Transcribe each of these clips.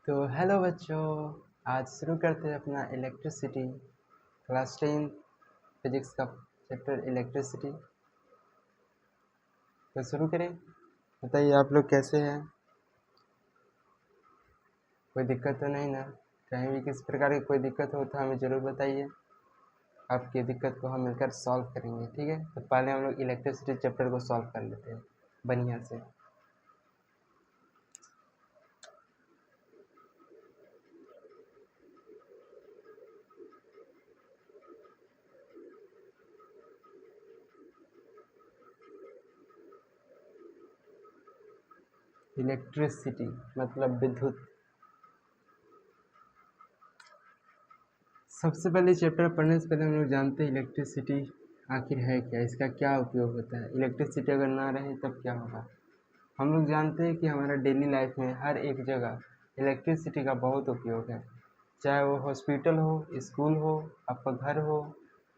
तो हेलो बच्चों, आज शुरू करते हैं अपना इलेक्ट्रिसिटी क्लास 10 फिजिक्स का चैप्टर इलेक्ट्रिसिटी। तो शुरू करें। बताइए आप लोग कैसे हैं? कोई दिक्कत तो नहीं ना? कहीं भी किसी प्रकार की कोई दिक्कत हो तो हमें ज़रूर बताइए। आपकी दिक्कत को हम मिलकर सॉल्व करेंगे, ठीक है? तो पहले हम लोग इलेक्ट्रिसिटी चैप्टर को सॉल्व कर लेते हैं बढ़िया से। इलेक्ट्रिसिटी मतलब विद्युत। सबसे पहले चैप्टर पढ़ने से पहले हम लोग जानते हैं इलेक्ट्रिसिटी आखिर है क्या, इसका क्या उपयोग होता है। इलेक्ट्रिसिटी अगर ना रहे तब क्या होगा। हम लोग जानते हैं कि हमारा डेली लाइफ में हर एक जगह इलेक्ट्रिसिटी का बहुत उपयोग है। चाहे वो हॉस्पिटल हो, स्कूल हो, आपका घर हो,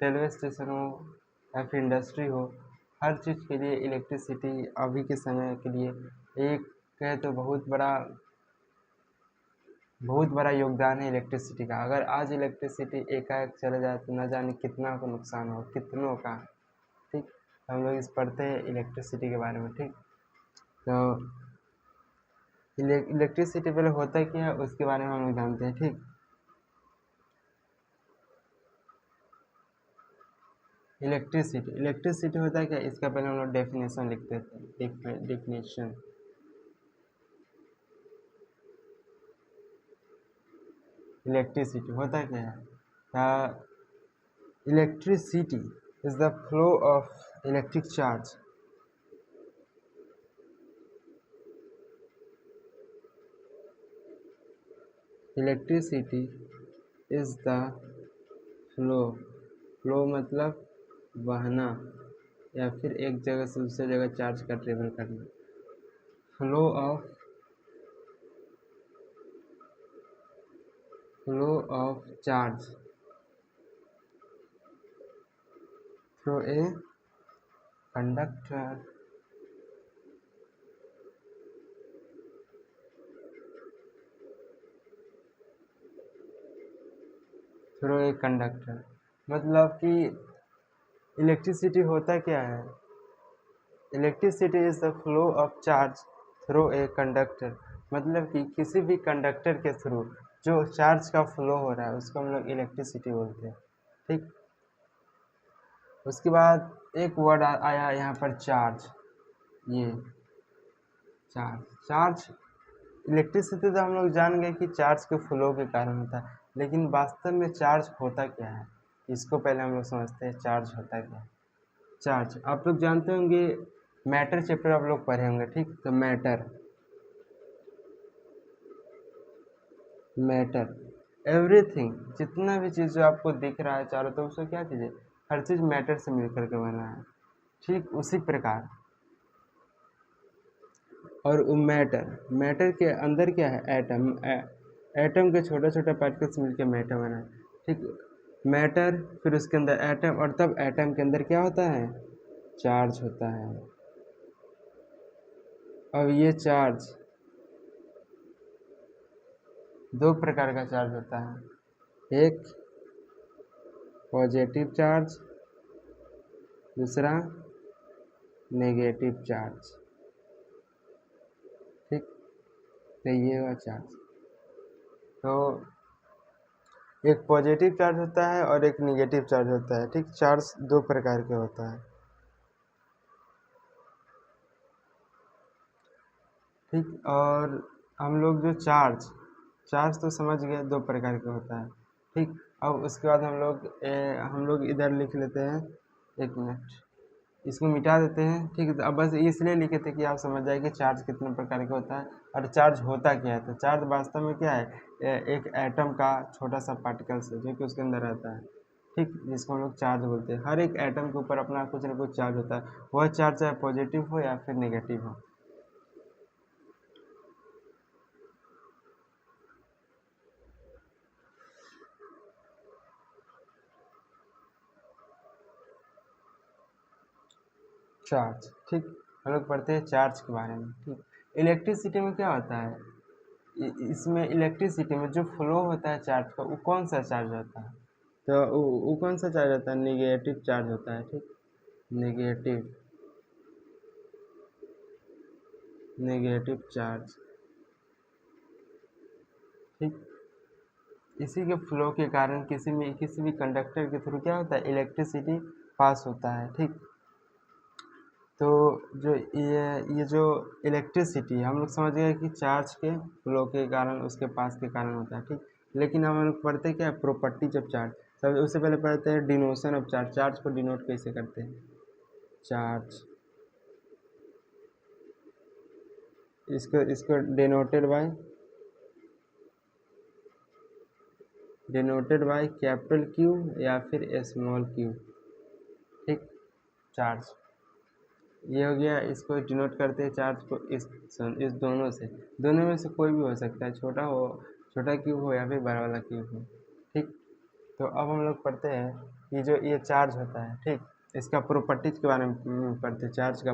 रेलवे स्टेशन हो या फिर इंडस्ट्री हो, हर चीज़ के लिए इलेक्ट्रिसिटी अभी के समय के लिए एक कहे तो बहुत बड़ा योगदान है इलेक्ट्रिसिटी का। अगर आज इलेक्ट्रिसिटी एकाएक चले जाए तो न जाने कितना को नुकसान हो, कितनों का। ठीक, हम लोग इस पढ़ते हैं इलेक्ट्रिसिटी के बारे में। ठीक, तो इलेक्ट्रिसिटी पहले होता क्या है उसके बारे में हम लोग जानते हैं। ठीक, इलेक्ट्रिसिटी होता है क्या, इसका पहले हम लोग डेफिनेशन लिखते हैं। डेफिनेशन इलेक्ट्रिसिटी होता क्या है? Electricity is the flow of electric charge. Electricity is the flow मतलब बहना या फिर एक जगह से दूसरी जगह चार्ज का ट्रेवल करना। Flow of charge through a conductor मतलब कि इलेक्ट्रिसिटी होता क्या है। Electricity is the flow of charge through a conductor, मतलब कि किसी भी कंडक्टर के थ्रू जो चार्ज का फ्लो हो रहा है उसको हम लोग इलेक्ट्रिसिटी बोलते हैं। ठीक, उसके बाद एक वर्ड आया यहाँ पर चार्ज। ये चार्ज इलेक्ट्रिसिटी तो हम लोग जान गए कि चार्ज के फ्लो के कारण होता है, लेकिन वास्तव में चार्ज होता क्या है इसको पहले हम लोग समझते हैं। चार्ज होता क्या है? चार्ज आप लोग जानते होंगे, मैटर चैप्टर आप लोग पढ़े होंगे। ठीक, तो मैटर एवरीथिंग, जितना भी चीज़ जो आपको दिख रहा है चारों तरफ, उसको क्या कीजिए, हर चीज़ मैटर से मिलकर के बना है। ठीक, उसी प्रकार और मैटर के अंदर क्या है, एटम। एटम के छोटे छोटे पार्टिकल्स मिलकर मैटर बना है। ठीक, मैटर फिर उसके अंदर एटम, और तब एटम के अंदर क्या होता है, चार्ज होता है। अब ये चार्ज दो प्रकार का चार्ज होता है, एक पॉजिटिव चार्ज, दूसरा नेगेटिव चार्ज। ठीक, तो ये हुआ चार्ज। तो एक पॉजिटिव चार्ज होता है और एक निगेटिव चार्ज होता है। ठीक, चार्ज दो प्रकार के होता है। ठीक, और हम लोग जो चार्ज तो समझ गए दो प्रकार के होता है। ठीक, अब उसके बाद हम लोग इधर लिख लेते हैं। एक मिनट, इसको मिटा देते हैं। ठीक है, तो अब बस इसलिए लिखे थे कि आप समझ जाए कि चार्ज कितने प्रकार का होता है और चार्ज होता क्या है। तो चार्ज वास्तव में क्या है, एक एटम का छोटा सा पार्टिकल्स है जो कि उसके अंदर रहता है। ठीक, जिसको हम लोग चार्ज बोलते हैं। हर एक एटम के ऊपर अपना कुछ ना कुछ चार्ज होता है, वह चार्ज चाहे पॉजिटिव हो या फिर नेगेटिव हो। चार्ज, ठीक, हम लोग पढ़ते हैं चार्ज के बारे में। ठीक, इलेक्ट्रिसिटी में क्या होता है, इसमें इलेक्ट्रिसिटी में जो फ्लो होता है चार्ज का, वो कौन सा चार्ज होता है? तो वो कौन सा चार्ज होता है? नेगेटिव चार्ज होता है, ठीक। नेगेटिव नेगेटिव चार्ज, ठीक। इसी के फ्लो के कारण किसी भी कंडक्टर के थ्रू क्या होता है? इलेक्ट्रिसिटी पास होता है, ठीक। तो जो ये जो इलेक्ट्रिसिटी हम लोग समझ गए कि चार्ज के फ्लो के कारण, उसके पास के कारण होता है, ठीक। लेकिन हम लोग पढ़ते क्या है? Properties of charge. सब उससे पहले पढ़ते हैं डिनोशन ऑफ चार्ज। चार्ज को डिनोट कैसे करते हैं? चार्ज, इसको इसको डिनोटेड बाय कैपिटल क्यू या फिर स्मॉल क्यू, ठीक। चार्ज ये हो गया। इसको डिनोट करते हैं चार्ज को इस दोनों में से कोई भी हो सकता है, छोटा क्यूब हो या फिर बड़ा वाला क्यूब हो, ठीक। तो अब हम लोग पढ़ते हैं कि जो ये चार्ज होता है, ठीक, इसका प्रॉपर्टीज के बारे में पढ़ते हैं। चार्ज का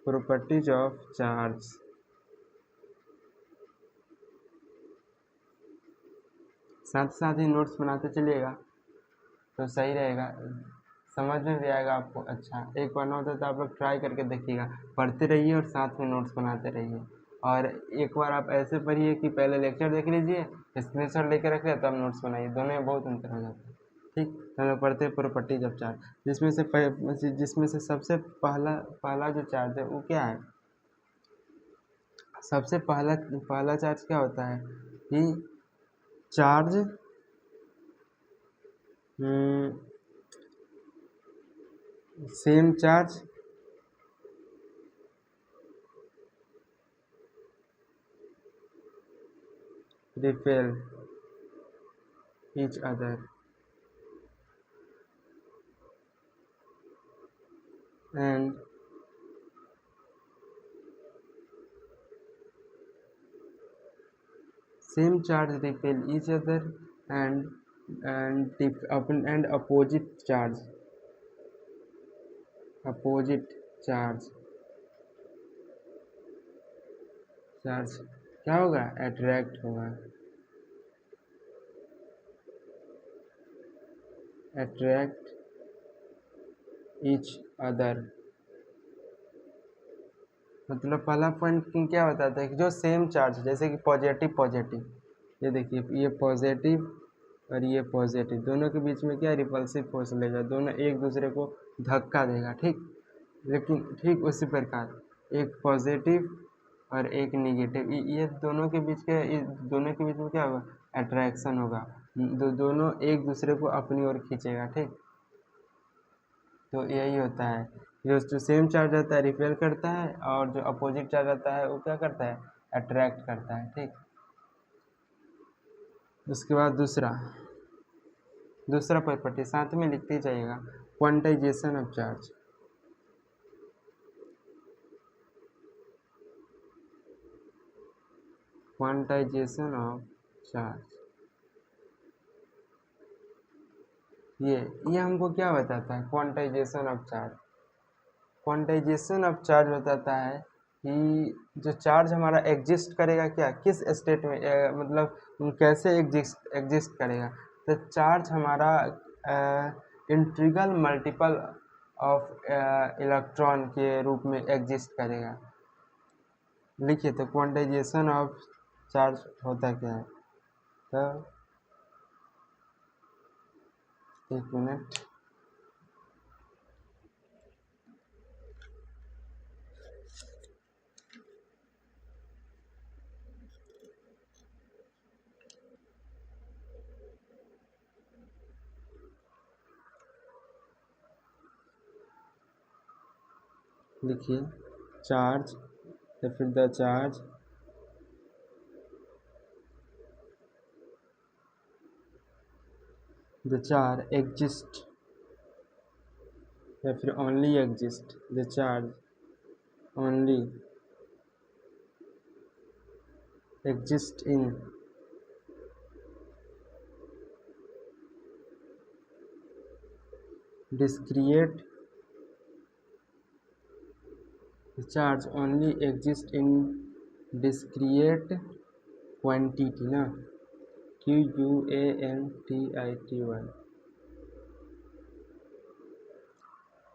प्रॉपर्टीज ऑफ चार्ज। साथ साथ ही नोट्स बनाते चलिएगा तो सही रहेगा, समझ में भी आएगा आपको। अच्छा, एक बार ना होता तो आप लोग ट्राई करके देखिएगा, पढ़ते रहिए और साथ में नोट्स बनाते रहिए। और एक बार आप ऐसे पढ़िए कि पहले लेक्चर देख लीजिए, स्क्रीनशॉट लेकर रख लिया, तब नोट्स बनाइए, दोनों में बहुत अंतर हो जाता है, ठीक। हम लोग पढ़ते हैं प्रॉपर्टीज ऑफ चार्ज, जिसमें से सबसे पहला पहला जो चार्ज है वो क्या है? सबसे पहला पहला चार्ज क्या होता है कि charge same charge repel each other and same charge repel each other and and opposite charge क्या होगा? अट्रैक्ट होगा, अट्रैक्ट ईच अदर। मतलब पहला पॉइंट क्या बताता है कि जो सेम चार्ज, जैसे कि पॉजिटिव, ये देखिए, ये पॉजिटिव और ये पॉजिटिव, दोनों के बीच में क्या रिपल्सिव फोर्स लेगा, दोनों एक दूसरे को धक्का देगा, ठीक। लेकिन ठीक उसी प्रकार एक पॉजिटिव और एक निगेटिव, ये दोनों के बीच में क्या होगा? अट्रैक्शन होगा। दोनों एक दूसरे को अपनी ओर खींचेगा, ठीक। तो यही होता है, जो सेम चार्ज रहता है रिपेल करता है, और जो अपोजिट चार्ज रहता है वो क्या करता है? अट्रैक्ट करता है, ठीक। उसके बाद दूसरा प्रॉपर्टी साथ में लिखते जाइएगा, quantization of charge. Quantization of charge, ये हमको क्या बताता है? क्वांटाइजेशन ऑफ चार्ज बताता है कि जो चार्ज हमारा एग्जिस्ट करेगा, क्या किस स्टेट में, मतलब कैसे एग्जिस्ट करेगा। तो चार्ज हमारा इंटीग्रल मल्टीपल ऑफ इलेक्ट्रॉन के रूप में एग्जिस्ट करेगा। लिखिए, तो क्वांटाइजेशन ऑफ चार्ज होता क्या है? तो एक मिनट, लिखिए, चार्ज या फिर द चार्ज एग्जिस्ट या फिर only exist, the charge only exist in discrete charge only exist in discrete quantity ना, QUANTITY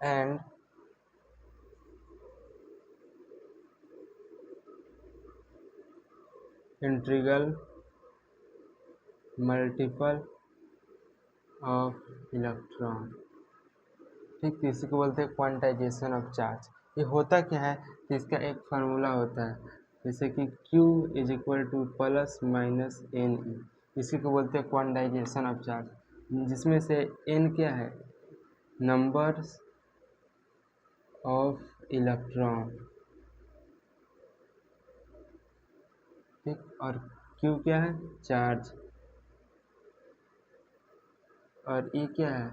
and integral multiple of electron. ठीक, तो इसी को बोलते हैं क्वांटाइजेशन ऑफ चार्ज। ये होता क्या है, तो इसका एक फार्मूला होता है, जैसे कि Q is equal to plus minus N e, इसी को बोलते हैं क्वांटाइजेशन ऑफ चार्ज, जिसमें से n क्या है, नंबर्स ऑफ इलेक्ट्रॉन, ठीक, और Q क्या है, चार्ज, और E क्या है,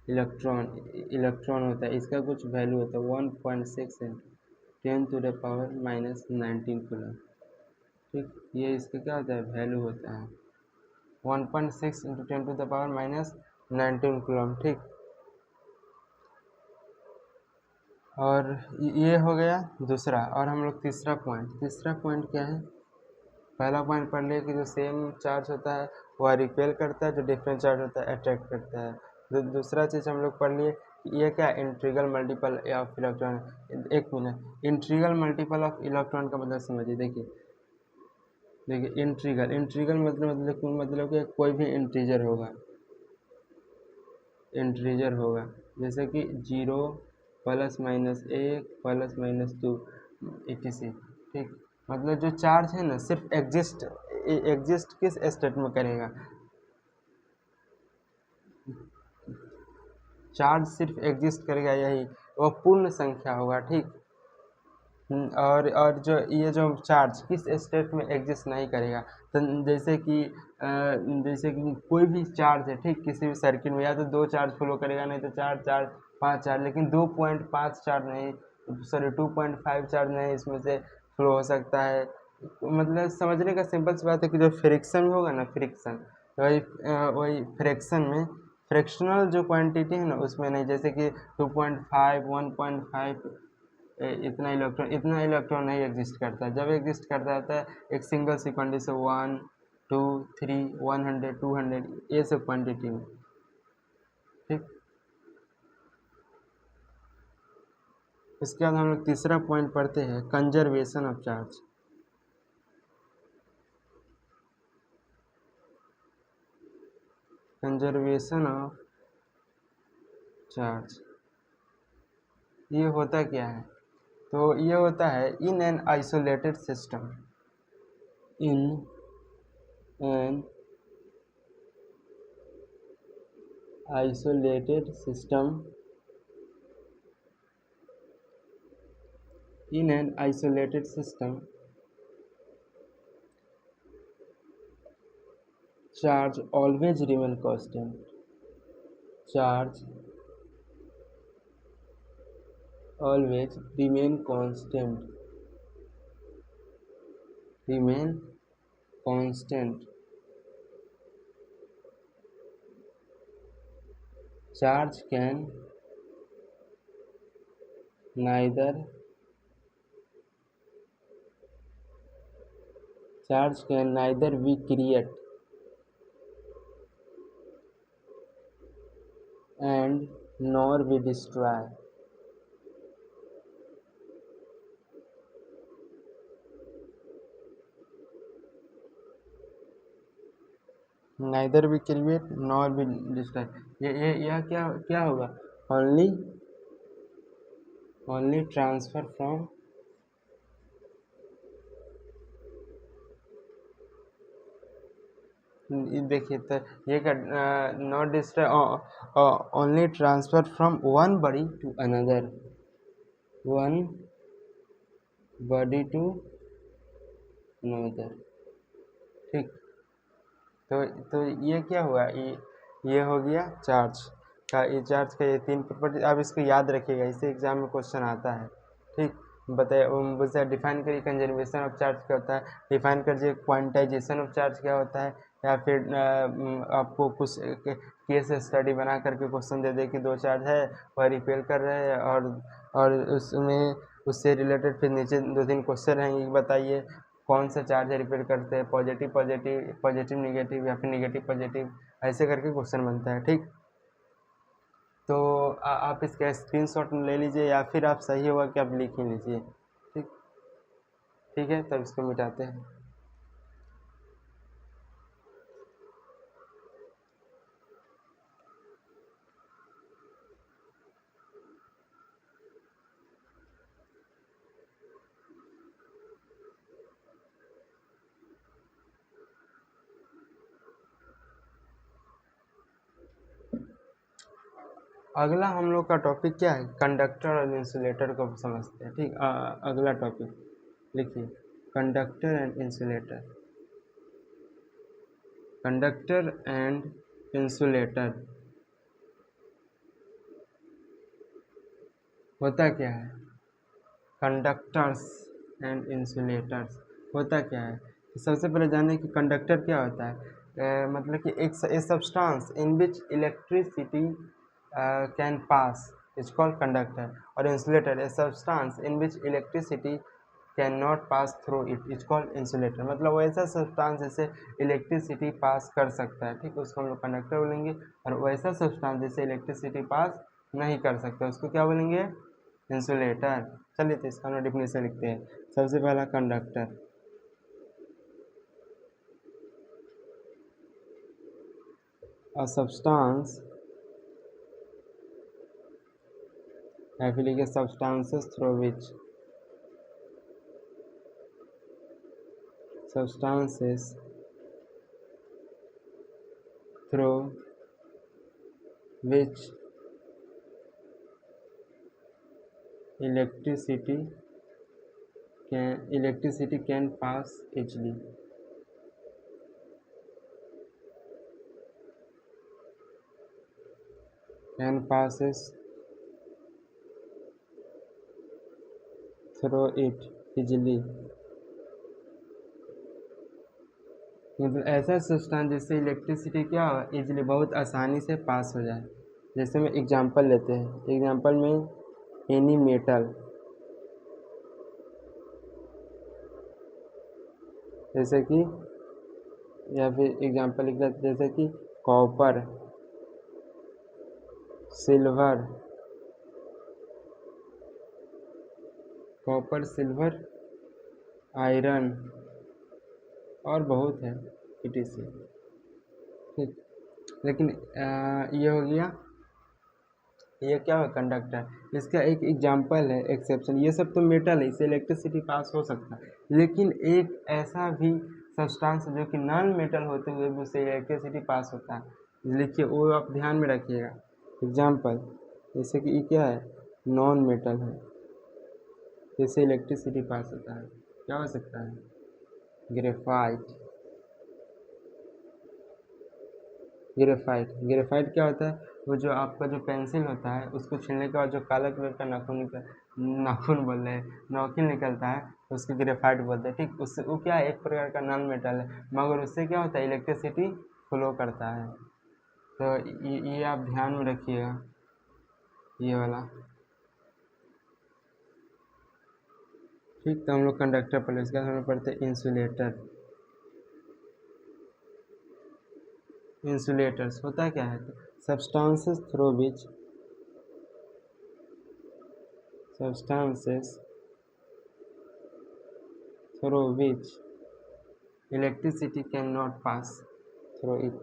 इलेक्ट्रॉन, इलेक्ट्रॉन होता है, इसका कुछ वैल्यू होता है 1.6 × 10⁻⁻19 कूलम। ठीक, ये इसका क्या होता है, वैल्यू होता है 1.6 × 10⁻⁻19 कूलम। ठीक, और ये हो गया दूसरा। और हम लोग तीसरा पॉइंट क्या है, पहला पॉइंट पढ़ लिया कि जो सेम चार्ज होता है वह रिपेल करता है, जो डिफरेंट चार्ज होता है अट्रैक्ट करता है। दूसरा चीज़ हम लोग पढ़ लिए, ये क्या, इंटीग्रल मल्टीपल ऑफ इलेक्ट्रॉन। एक minute, integral multiple of electron का मतलब समझिए। देखिए इंटीग्रल मतलब कि कोई भी इंटीजर होगा, जैसे कि 0 +-1 +-2 etc। ठीक, मतलब जो चार्ज है ना सिर्फ एग्जिस्ट किस स्टेट में करेगा, चार्ज सिर्फ एग्जिस्ट करेगा, यही वो पूर्ण संख्या होगा। ठीक, और जो ये जो चार्ज किस स्टेट में एग्जिस्ट नहीं करेगा, तो जैसे कि कोई भी चार्ज है, ठीक, किसी भी सर्किट में या तो 2 चार्ज फ्लो करेगा, नहीं तो 4 चार्ज 5 चार्ज, लेकिन 2.5 चार्ज नहीं, सॉरी 2.5 चार्ज नहीं इसमें से फ्लो हो सकता है। मतलब समझने का सिंपल सी बात है कि जो फ्रिक्शन होगा ना, फ्रिक्शन, वही फ्रैक्शन में, फ्रैक्शनल जो क्वांटिटी है ना उसमें नहीं, जैसे कि 2.5 1.5 इतना इलेक्ट्रॉन नहीं एग्जिस्ट करता। जब एग्जिस्ट करता है एक सिंगल सीक्वेंस से 1 2 3 100 200 ये सब क्वांटिटी में। ठीक, इसके बाद हम लोग तीसरा पॉइंट पढ़ते हैं, conservation of charge. Conservation of charge ये होता क्या है, तो ये होता है in an isolated system, in an isolated system, in an isolated system, charge always remain constant, charge always remain constant, charge can neither be created and nor be destroyed। neither be create nor be destroyed, ये यह क्या होगा, only transfer from देखिए, तो ये not destroy, only transfer from one body to another, one body to another. ठीक, तो ये क्या हुआ, ये हो गया चार्ज का, ये 3 प्रॉपर्टी। आप इसको याद रखिएगा, इसे एग्जाम में क्वेश्चन आता है। ठीक, बताइए, डिफाइन करिए कंजर्वेशन ऑफ चार्ज क्या होता है, डिफाइन करिए क्वांटाइजेशन ऑफ चार्ज क्या होता है, या फिर आपको कुछ केस स्टडी बना करके क्वेश्चन दे दे कि 2 चार्ज है वह रिपेल कर रहे हैं, और उसमें उससे रिलेटेड फिर नीचे 2-3 क्वेश्चन रहेंगे, बताइए कौन सा चार्ज रिपेयर करते हैं, पॉजिटिव पॉजिटिव, पॉजिटिव निगेटिव या फिर निगेटिव पॉजिटिव, ऐसे करके क्वेश्चन बनता है। ठीक, तो आप इसका स्क्रीनशॉट ले लीजिए या फिर आप सही होगा कि आप लिख ही लीजिए। ठीक, ठीक है, तब इसको मिटाते हैं। अगला हम लोग का टॉपिक क्या है, कंडक्टर और इंसुलेटर को समझते हैं। ठीक, अगला टॉपिक लिखिए, conductor and insulator. Conductor and insulator होता क्या है, कंडक्टर्स एंड इंसुलेटर्स होता क्या है। तो सबसे पहले जाने कि कंडक्टर क्या होता है। मतलब कि एक substance in which electricity can pass is called conductor, और insulator a substance in which electricity can not pass through it is called insulator. मतलब वैसा सब्सटेंस जैसे इलेक्ट्रिसिटी पास कर सकता है, ठीक, उसको हम लोग कंडक्टर बोलेंगे। और वैसा सब्सटेंस जैसे इलेक्ट्रिसिटी पास नहीं कर सकता, उसको क्या बोलेंगे, इंसुलेटर। चलिए तो इसका हम डिफिनेशन लिखते हैं। सबसे पहला कंडक्टर, अ सब्सटेंस या फिर लिखिए substances through which, substances through which electricity can pass easily, can passes through it easily। मतलब ऐसा सब्सटेंस जिससे इलेक्ट्रिसिटी क्या हो, इजीली बहुत आसानी से पास हो जाए। जैसे में एग्जांपल लेते हैं, एग्जांपल में एनी मेटल, जैसे कि, या फिर एग्जांपल लिख देते जैसे कि copper, silver, copper silver, iron और बहुत है ETC। ठीक, लेकिन ये हो गया, ये क्या है, कंडक्टर। इसका एक एग्जांपल है एक्सेप्शन, ये सब तो मेटल है, इससे इलेक्ट्रिसिटी पास हो सकता है, लेकिन एक ऐसा भी सब्सटेंस जो कि नॉन मेटल होते हुए भी उससे इलेक्ट्रिसिटी पास होता है, लिखिए वो आप ध्यान में रखिएगा। एग्जांपल जैसे कि ये क्या है, नॉन मेटल है, इससे इलेक्ट्रिसिटी पास होता है, क्या हो सकता है, ग्रेफाइट। ग्रेफाइट क्या होता है, वो जो आपका जो पेंसिल होता है उसको छीलने के बाद जो काला कलर का नाखून बोल रहे हैं, नौकीन निकलता है, उसको ग्रेफाइट बोलते हैं। ठीक, उससे वो क्या है, एक प्रकार का नॉन मेटल है, मगर उससे क्या होता है, इलेक्ट्रिसिटी फ्लो करता है। तो ये आप ध्यान में रखिएगा, ये वाला। ठीक, तो हम लोग कंडक्टर पढ़े, इसके बाद हम लोग पढ़ते हैं इंसुलेटर। इंसुलेटर्स होता क्या है, substances through which electricity cannot pass through it,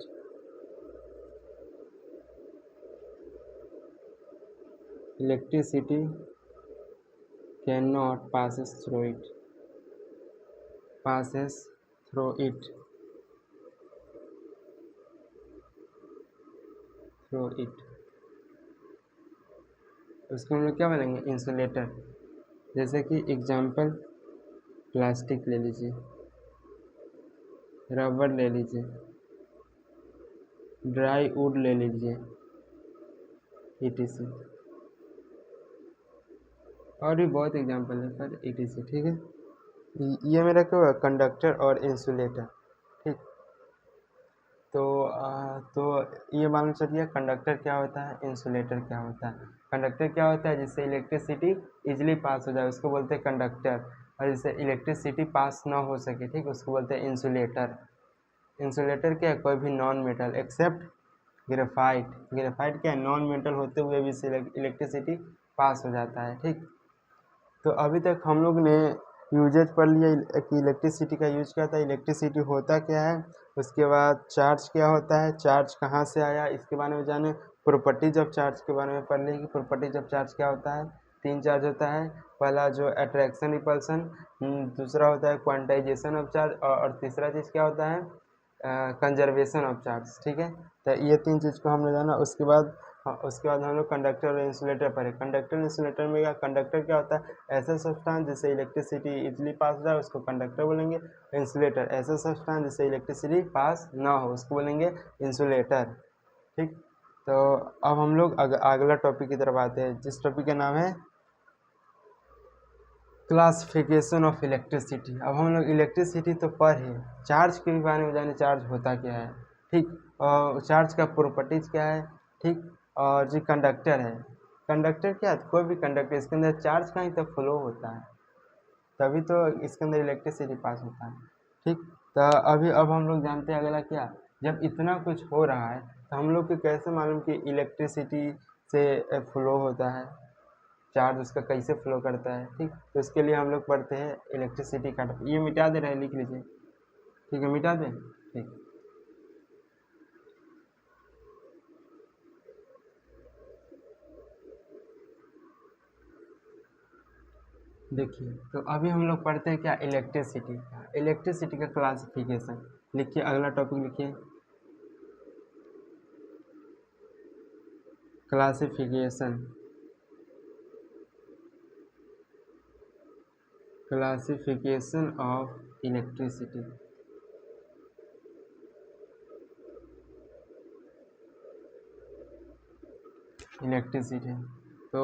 electricity cannot passes through it, passes through it, through it, उसको हम लोग क्या बोलेंगे, इंसुलेटर। जैसे कि एग्जांपल प्लास्टिक ले लीजिए, रबर ले लीजिए, ड्राई वुड ले लीजिए, ETC, और भी बहुत एग्जांपल है पर ETC। ठीक है, ये मेरा क्या हुआ, कंडक्टर और इंसुलेटर। ठीक, तो ये मालूम चल गया कंडक्टर क्या होता है, इंसुलेटर क्या होता है। कंडक्टर क्या होता है, जिससे इलेक्ट्रिसिटी इजीली पास हो जाए उसको बोलते हैं कंडक्टर, और जिससे इलेक्ट्रिसिटी पास ना हो सके, ठीक, उसको बोलते हैं इंसुलेटर। इंसुलेटर क्या है, कोई भी non metal except graphite. Graphite क्या है, नॉन मेटल होते हुए भी इलेक्ट्रिसिटी पास हो जाता है, ठीक। तो अभी तक हम लोग ने यूजेज पढ़ लिया कि इलेक्ट्रिसिटी का यूज क्या होता है, इलेक्ट्रिसिटी होता क्या है, उसके बाद चार्ज क्या होता है, चार्ज कहाँ से आया इसके बारे में जाने, प्रॉपर्टीज ऑफ चार्ज के बारे में पढ़ लेंगे। प्रॉपर्टीज ऑफ चार्ज क्या होता है, 3 चार्ज होता है। पहला जो अट्रैक्शन रिपल्सन, दूसरा होता है क्वांटाइजेशन ऑफ चार्ज, और तीसरा चीज़ क्या होता है, कंजर्वेशन ऑफ चार्ज, ठीक है। तो ये 3 चीज़ को हमने जाना। उसके बाद हम लोग कंडक्टर और इंसुलेटर पढ़े। कंडक्टर इंसुलेटर में क्या, कंडक्टर क्या होता है, ऐसा सब्सटेंस जिससे इलेक्ट्रिसिटी इजीली पास हो जाए उसको कंडक्टर बोलेंगे। इंसुलेटर ऐसा सब्सटेंस जिससे इलेक्ट्रिसिटी पास ना हो उसको बोलेंगे इंसुलेटर, ठीक। तो अब हम लोग अगला टॉपिक की तरफ आते हैं, जिस टॉपिक का नाम है क्लासिफिकेशन ऑफ इलेक्ट्रिसिटी। अब हम लोग इलेक्ट्रिसिटी तो पढ़े, चार्ज के बारे में जाने, चार्ज होता क्या है, ठीक, और चार्ज का प्रॉपर्टीज क्या है, ठीक। और जो कंडक्टर है, कंडक्टर क्या है, कोई भी कंडक्टर इसके अंदर चार्ज का ही तो फ्लो होता है, तभी तो इसके अंदर इलेक्ट्रिसिटी पास होता है, ठीक। तो अब हम लोग जानते हैं अगला क्या, जब इतना कुछ हो रहा है तो हम लोग को कैसे मालूम कि इलेक्ट्रिसिटी से फ्लो होता है, चार्ज उसका कैसे फ्लो करता है, ठीक। तो इसके लिए हम लोग पढ़ते हैं इलेक्ट्रिसिटी का। ये मिटा दे रहे हैं, लिख लीजिए, ठीक है, मिटा दें, ठीक। देखिए, तो अभी हम लोग पढ़ते हैं क्या, इलेक्ट्रिसिटी का, इलेक्ट्रिसिटी का क्लासिफिकेशन। लिखिए, अगला टॉपिक लिखिए, classification. Classification of electricity. Electricity, तो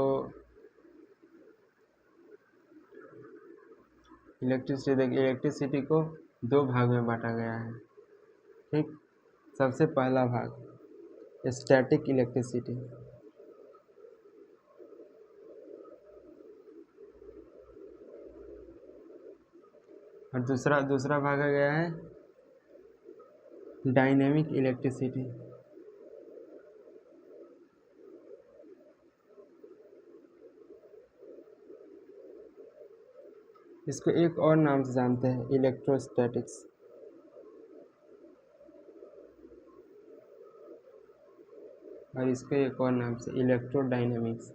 इलेक्ट्रिसिटी को 2 भाग में बांटा गया है, ठीक। सबसे पहला भाग स्टैटिक इलेक्ट्रिसिटी, और दूसरा भाग आ गया है डायनेमिक इलेक्ट्रिसिटी। इसको एक और नाम से जानते हैं, इलेक्ट्रोस्टैटिक्स। और इसको एक और नाम से इलेक्ट्रोडायनेमिक्स।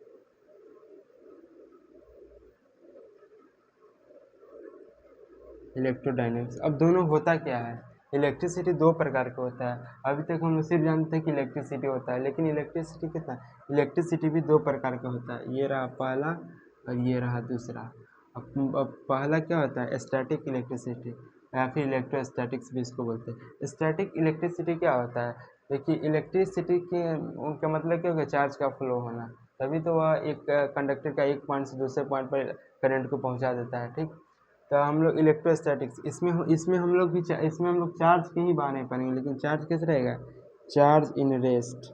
इलेक्ट्रोडायनेमिक्स, अब दोनों होता क्या है, इलेक्ट्रिसिटी 2 प्रकार का होता है। अभी तक हम लोग सिर्फ जानते हैं कि इलेक्ट्रिसिटी होता है, लेकिन इलेक्ट्रिसिटी कितना, इलेक्ट्रिसिटी भी 2 प्रकार का होता है। ये रहा पहला और ये रहा दूसरा। अब पहला क्या होता है, स्टैटिक इलेक्ट्रिसिटी, या फिर इलेक्ट्रोस्टैटिक्स भी इसको बोलते हैं। स्टैटिक इलेक्ट्रिसिटी क्या होता है, देखिए इलेक्ट्रिसिटी के उनका मतलब क्या होगा, चार्ज का फ्लो होना, तभी तो वह एक कंडक्टर का एक पॉइंट से दूसरे पॉइंट पर करंट को पहुंचा देता है, ठीक। तो हम लोग इलेक्ट्रोस्टैटिक्स, इसमें हम लोग चार्ज के ही बारे में पढ़ेंगे, लेकिन चार्ज कैसे रहेगा, चार्ज इन रेस्ट।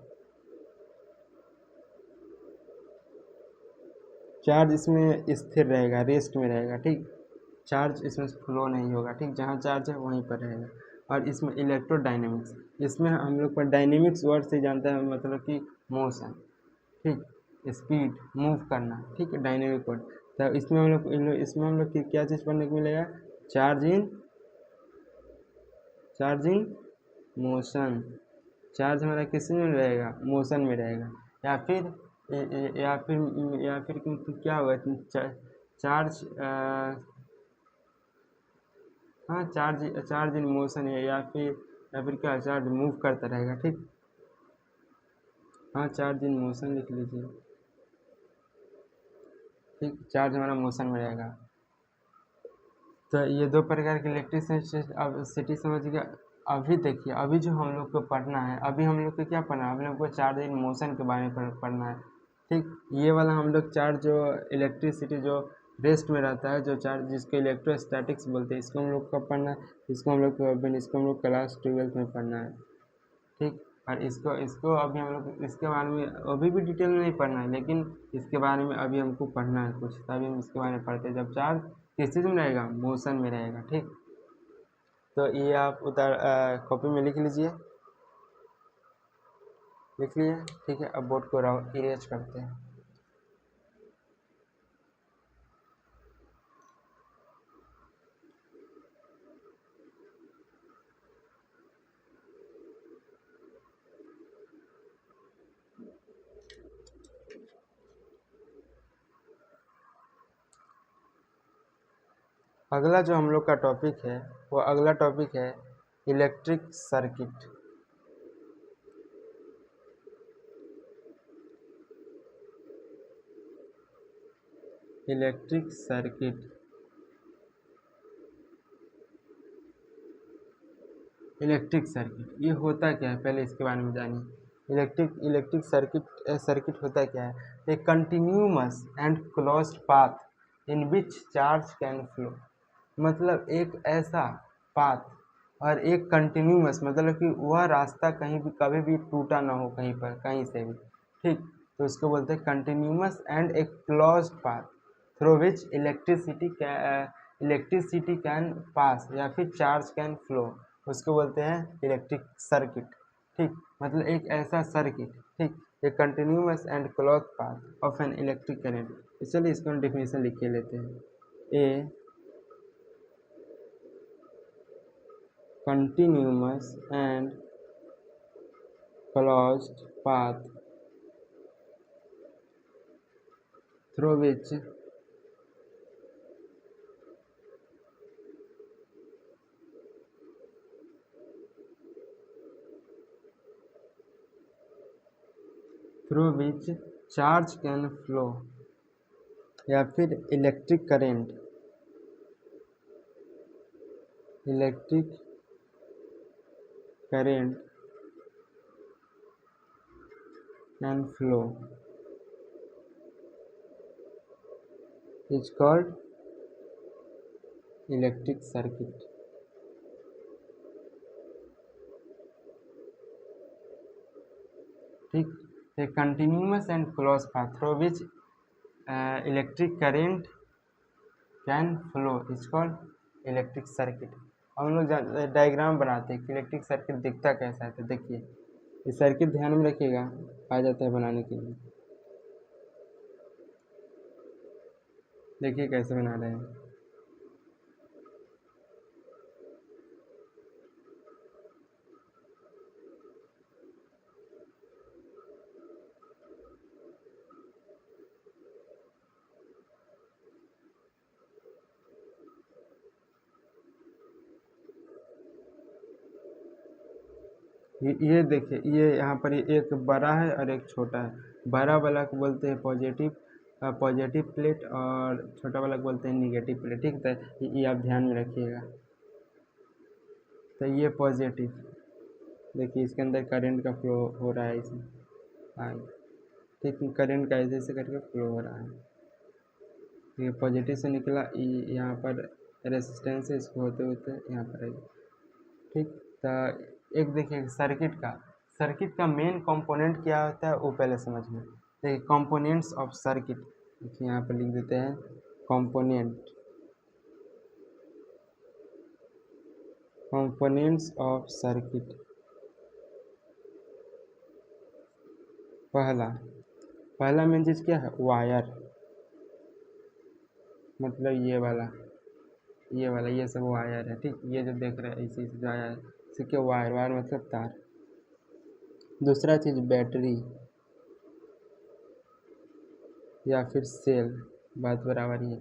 चार्ज इसमें स्थिर रहेगा, रेस्ट में रहेगा, ठीक। चार्ज इसमें फ्लो नहीं होगा, ठीक, जहाँ चार्ज है वहीं पर रहेगा। और इसमें इलेक्ट्रोडायनेमिक्स, इसमें हम लोग पर डायनेमिक्स वर्ड से जानते हैं, मतलब कि मोशन, ठीक, स्पीड, मूव करना, ठीक है, डायनेमिक वर्ड। तो इसमें हम लोग की क्या चीज़ पढ़ने को मिलेगा, चार्ज इन मोशन। चार्ज हमारा किस में रहेगा, मोशन में रहेगा। या फिर क्या होगा, चार्ज, हाँ, चार्ज इन मोशन है, या फिर क्या, चार्ज मूव करता रहेगा, ठीक। हाँ, चार्ज इन मोशन लिख लीजिए, ठीक, चार्ज हमारा मोशन में रहेगा। तो ये 2 प्रकार की इलेक्ट्रिसिटी, अब सिटी समझ गया। अभी देखिए, अभी जो हम लोग को पढ़ना है, अभी हम लोग को क्या पढ़ना है, हम लोग को चार्ज इन मोशन के बारे में पढ़ना है, ठीक। ये वाला हम लोग चार्ज जो इलेक्ट्रिसिटी जो रेस्ट में रहता है, जो चार्ज जिसको इलेक्ट्रोस्टैटिक्स बोलते हैं, इसको हम लोग कब पढ़ना है, इसको हम लोग क्लास 12 में पढ़ना है। ठीक। और इसको इसको अभी हम लोग इसके बारे में अभी भी डिटेल में नहीं पढ़ना है, लेकिन इसके बारे में अभी हमको पढ़ना है कुछ, तभी हम इसके बारे में पढ़ते हैं। जब चार्ज किस चीज़ में रहेगा, मोशन में रहेगा, ठीक। तो ये आप उतार कॉपी में लिख लीजिए, लिख लिए, ठीक है। अब बोर्ड को इरेज करते हैं। अगला जो हम लोग का टॉपिक है, वो अगला टॉपिक है electric circuit. Electric circuit, electric circuit ये होता क्या है, पहले इसके बारे में जानिए। इलेक्ट्रिक सर्किट होता क्या है? ए continuous and closed path in which charge can flow. मतलब एक ऐसा पाथ और एक कंटिन्यूअस, मतलब कि वह रास्ता कहीं भी कभी भी टूटा ना हो, कहीं पर कहीं से भी, ठीक। तो उसको बोलते हैं continuous and a closed path through which electricity can पास या फिर चार्ज कैन फ्लो, उसको बोलते हैं इलेक्ट्रिक सर्किट, ठीक। मतलब एक ऐसा सर्किट, ठीक, a continuous and close path of an electric current. चलिए इसको हम डेफिनेशन लिख के लेते हैं। ए continuous and closed path through which charge can flow या फिर electric current can flow is called electric circuit, ठीक। A continuous and close path through which electric current can flow is called electric circuit. हम लोग diagram बनाते हैं कि electric circuit दिखता कैसा है। तो देखिए, ये सर्किट ध्यान में रखिएगा, आ जाता है बनाने के लिए। देखिए कैसे बना रहे हैं। ये देखिए, ये यहाँ पर एक बड़ा है और एक छोटा है। बड़ा वाला को बोलते हैं पॉजिटिव प्लेट, और छोटा वाला को बोलते हैं निगेटिव प्लेट, ठीक। तो ये आप ध्यान में रखिएगा। तो ये पॉजिटिव, देखिए इसके अंदर करंट का फ्लो हो रहा है इसमें, हाँ, ठीक। करंट का ऐसे करके फ्लो हो रहा है। ये पॉजिटिव से निकला, यहाँ पर रेसिस्टेंस है, इसको होते होते यहाँ पर है, ठीक। तो एक देखिए सर्किट का मेन कंपोनेंट क्या होता है, वो पहले समझ में। देखिए कंपोनेंट्स ऑफ सर्किट, देखिए यहाँ पर लिख देते हैं कंपोनेंट्स ऑफ सर्किट। पहला मेन चीज़ क्या है, वायर, मतलब ये सब वायर है, ठीक। ये जो देख रहे हैं इसी से वायर, इसके वायर मतलब तार। दूसरा चीज़ बैटरी या फिर सेल, बात बराबर ही है।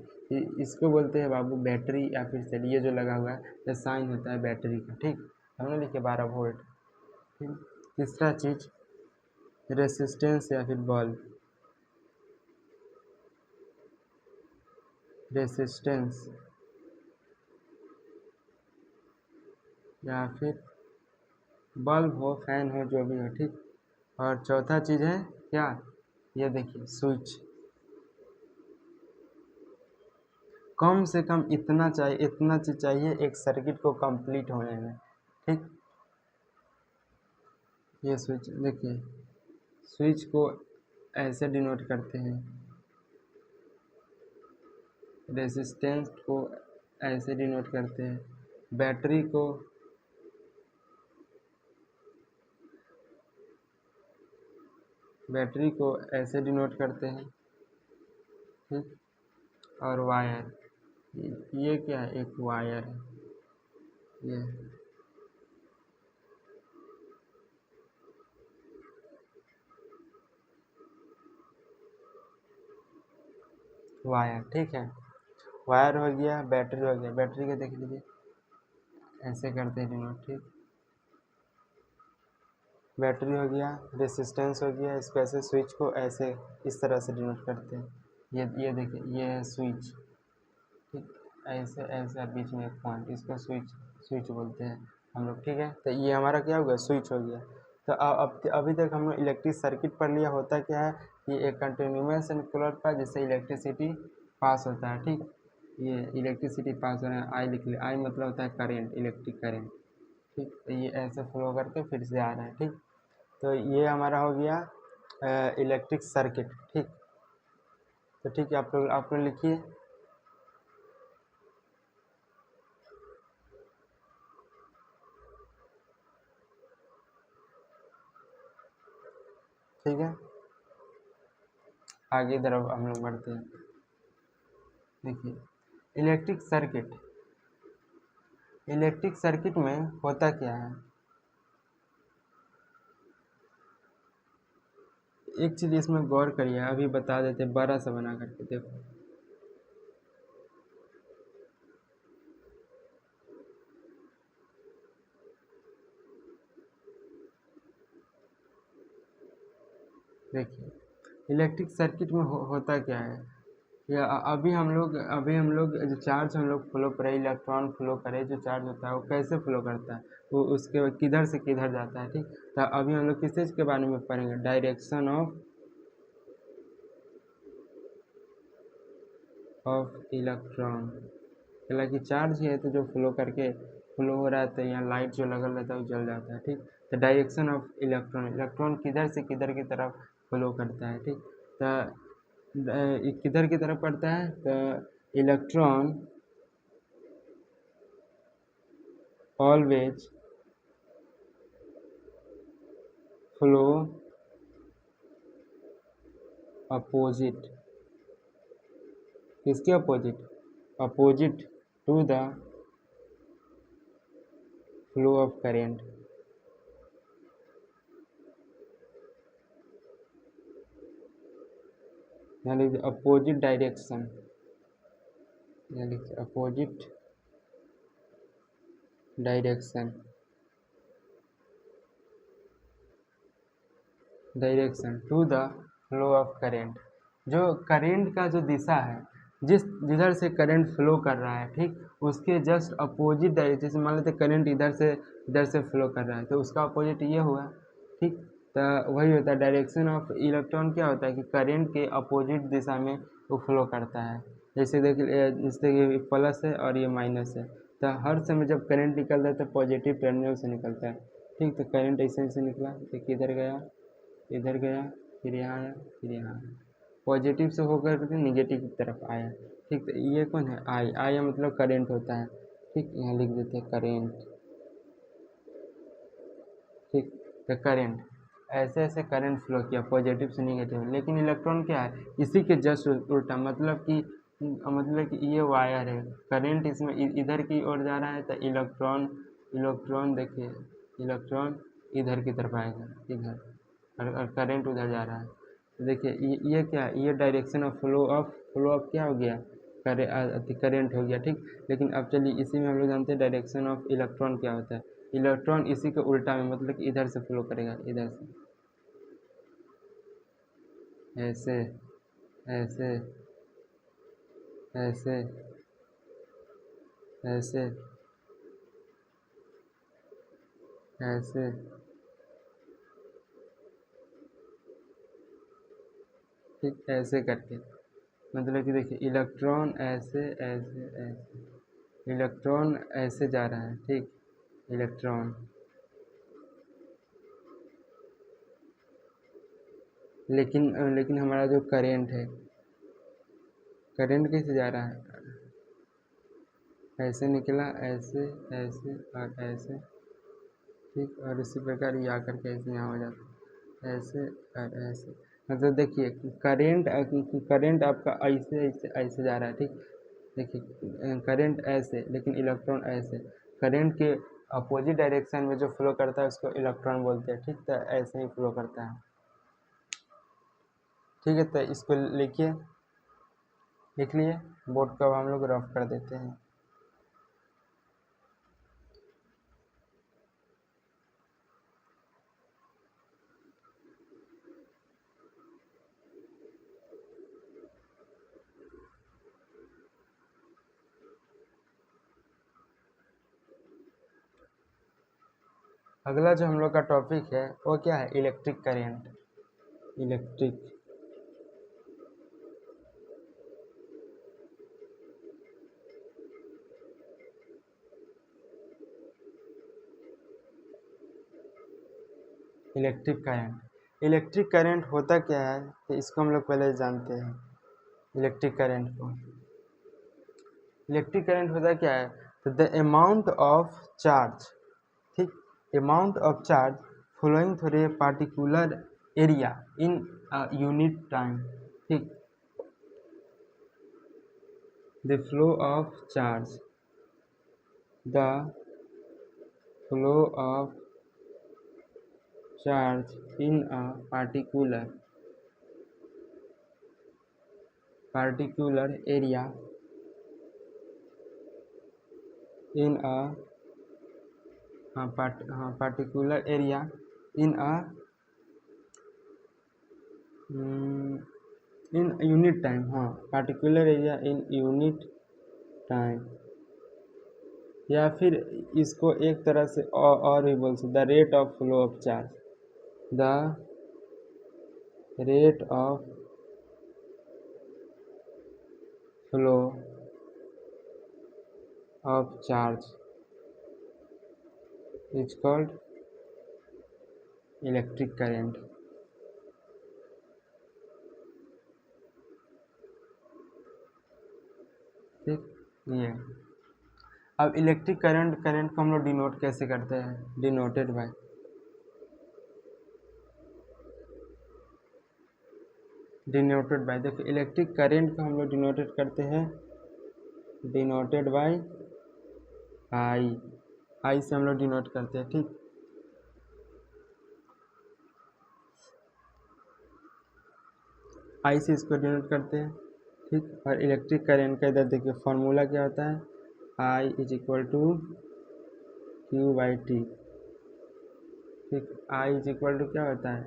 इसको बोलते हैं बाबू बैटरी या फिर सेल। ये जो लगा हुआ है, ये साइन होता है बैटरी का, ठीक। हमने लिखे 12 वोल्ट, ठीक। तीसरा चीज़ रेसिस्टेंस या फिर बल्ब, रेसिस्टेंस या फिर बल्ब हो, फैन हो, जो भी हो, ठीक। और चौथा चीज़ है क्या, ये देखिए स्विच। कम से कम इतना चीज़ चाहिए एक सर्किट को कंप्लीट होने में, ठीक। ये स्विच देखिए, स्विच को ऐसे डिनोट करते हैं, रेजिस्टेंस को ऐसे डिनोट करते हैं, बैटरी को ऐसे डिनोट करते हैं, ठीक। और वायर, ये क्या है, एक वायर है, ये वायर, ठीक है। वायर हो गया, बैटरी हो गया, बैटरी का देख लीजिए ऐसे करते हैं डिनोट, ठीक। बैटरी हो गया, रेसिस्टेंस हो गया, इसको ऐसे, स्विच को ऐसे इस तरह से डिनोट करते हैं। ये देखिए, ये है स्विच, ठीक। ऐसे ऐसा बीच में एक पॉइंट, इसको स्विच स्विच बोलते हैं हम लोग, ठीक है। तो ये हमारा क्या हो गया, स्विच हो गया। तो अब अभी तक हम लोग इलेक्ट्रिक सर्किट पढ़ लिया। होता क्या है कि एक कंटिन्यूस एंड क्लोज पर जिससे इलेक्ट्रिसिटी पास होता है, ठीक। ये इलेक्ट्रिसिटी पास हो रहा है, आई लिख लिया, आई मतलब होता है करेंट, इलेक्ट्रिक करेंट, ठीक। तो ये ऐसे फ्लो करके फिर से आ रहा है, ठीक। तो ये हमारा हो गया इलेक्ट्रिक सर्किट, ठीक। तो ठीक है, आप लोग लिखिए। ठीक है, आगे इधर अब हम लोग बढ़ते हैं। देखिए, इलेक्ट्रिक सर्किट में होता क्या है, एक चीज़ इसमें गौर करिए, अभी बता देते बड़ा सा बना करके, देखो। देखिए, इलेक्ट्रिक सर्किट में होता क्या है, या अभी हम लोग जो चार्ज हम लोग फ्लो करे, इलेक्ट्रॉन फ्लो करे, जो चार्ज होता है वो कैसे फ्लो करता है, वो उसके किधर से किधर जाता है, ठीक। तो अभी हम लोग किस चीज़ के बारे में पढ़ेंगे, डायरेक्शन ऑफ इलेक्ट्रॉन। हालांकि चार्ज ही है तो जो फ्लो हो रहा है, तो यहाँ लाइट जो लगल रहता है वो जल जाता है, ठीक। तो डायरेक्शन ऑफ इलेक्ट्रॉन, इलेक्ट्रॉन किधर से किधर की तरफ फ्लो करता है, ठीक। तो किधर की तरफ करता है, तो इलेक्ट्रॉन ऑलवेज फ्लो अपोजिट, किसके opposite, opposite to the flow of current, यानी अपोजिट डायरेक्शन, यानी opposite direction, to the flow of current, जो करेंट का जो दिशा है, जिधर से करंट फ्लो कर रहा है, ठीक, उसके जस्ट अपोजिट डायरेक्शन, जैसे मान लेते करंट इधर से फ्लो कर रहा है, तो उसका अपोजिट ये हुआ, ठीक। तो वही होता है डायरेक्शन ऑफ इलेक्ट्रॉन, क्या होता है कि करंट के अपोजिट दिशा में वो फ्लो करता है। जैसे कि प्लस है और ये माइनस है, तो हर समय जब करंट निकलता है तो पॉजिटिव टर्मिनल से निकलता है, ठीक। तो करंट ऐसे निकला, तो किधर गया, इधर गया, फिर यहाँ आया, फिर यहाँ आया, पॉजिटिव से होकर के निगेटिव की तरफ आया, ठीक। तो ये कौन है, आई मतलब करेंट होता है, ठीक। यहाँ लिख देते हैं करेंट, ठीक। तो करेंट, ऐसे ऐसे करंट फ्लो किया पॉजिटिव से निगेटिव, लेकिन इलेक्ट्रॉन क्या है, इसी के जस्ट उल्टा, मतलब कि ये वायर है, करंट इसमें इधर की ओर जा रहा है, तो इलेक्ट्रॉन देखिए, इलेक्ट्रॉन इधर की तरफ आएगा, इधर, और करंट उधर जा रहा है। तो देखिए, ये क्या है, ये डायरेक्शन ऑफ फ्लो ऑफ क्या हो गया, करेंट हो गया, ठीक। लेकिन अब चलिए, इसी में हम लोग जानते हैं डायरेक्शन ऑफ इलेक्ट्रॉन क्या होता है, इलेक्ट्रॉन इसी के उल्टा में, मतलब कि इधर से फ्लो करेगा, इधर से ऐसे ऐसे ऐसे ऐसे ऐसे, ठीक, ऐसे करके, मतलब कि देखिए, इलेक्ट्रॉन ऐसे ऐसे ऐसे, इलेक्ट्रॉन ऐसे जा रहा है, ठीक, इलेक्ट्रॉन लेकिन हमारा जो करेंट है, करेंट कैसे जा रहा है, ऐसे निकला, ऐसे ऐसे और ऐसे, ठीक, और इसी प्रकार ये आकर के ऐसे यहाँ हो जाता है, ऐसे और ऐसे। मतलब देखिए करेंट आपका ऐसे ऐसे ऐसे जा रहा है, ठीक। देखिए करंट ऐसे, लेकिन इलेक्ट्रॉन ऐसे। करंट के अपोजिट डायरेक्शन में जो फ्लो करता है उसको इलेक्ट्रॉन बोलते हैं, ठीक। तो ऐसे ही फ्लो करता है, ठीक है। तो इसको लिख लिए बोर्ड को अब हम लोग रफ कर देते हैं। अगला जो हम लोग का टॉपिक है वो क्या है, electric current. Electric electric current होता क्या है, तो इसको हम लोग पहले जानते हैं। इलेक्ट्रिक करंट को, इलेक्ट्रिक करंट होता क्या है, तो द अमाउंट ऑफ चार्ज, ठीक, amount of charge flowing through a particular area in unit time, ठीक। The flow of charge, the flow of charge in a particular area in a particular area in a in unit time, particular area in unit time। या फिर इसको एक तरह से और भी बोल सकते, the rate of flow of charge, the rate of flow of charge is called electric current, ठीक। ये अब इलेक्ट्रिक करंट को हम लोग डिनोट कैसे करते हैं, डिनोटेड बाय, देखिए इलेक्ट्रिक करंट को हम लोग डिनोटेड करते हैं, डिनोटेड बाय आई से हम लोग डिनोट करते हैं, ठीक। आई से इसको डिनोट करते हैं, ठीक। और इलेक्ट्रिक करंट का इधर देखिए फॉर्मूला क्या होता है, I is equal to Q by T, ठीक। आई इज इक्वल टू क्या होता है,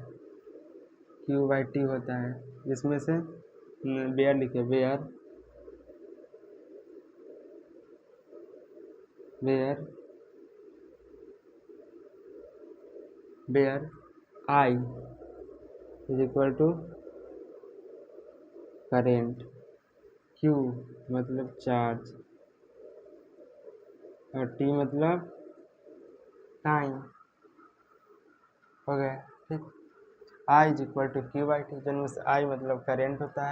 क्यू बाई टी होता है, जिसमें से वेयर लिखे, where I is equal to current, Q मतलब चार्ज, और टी मतलब टाइम, हो गया, ठीक। I is equal to Q by T, जिनमें से आई मतलब करेंट होता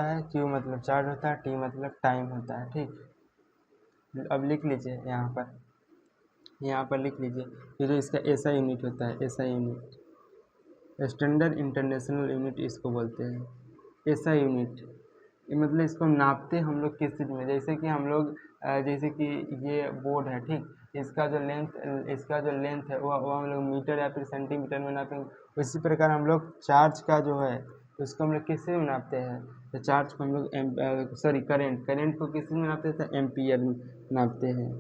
है, क्यू मतलब चार्ज होता है, टी मतलब टाइम होता है, ठीक। अब लिख लीजिए यहाँ पर लिख लीजिए कि जो इसका एसआई यूनिट होता है, SI unit, standard international unit इसको बोलते हैं, एसआई यूनिट। ये मतलब इसको नापते हम लोग किस चीज़ में, जैसे कि हम लोग जैसे कि ये बोर्ड है, ठीक। इसका जो लेंथ है वो हम लोग मीटर या फिर सेंटीमीटर में नापेंगे। उसी प्रकार हम लोग चार्ज का जो है उसको हम लोग किससे में नापते हैं, तो चार्ज को हम लोग करेंट को किस में नापते हैं, तो एम्पियर में नापते हैं,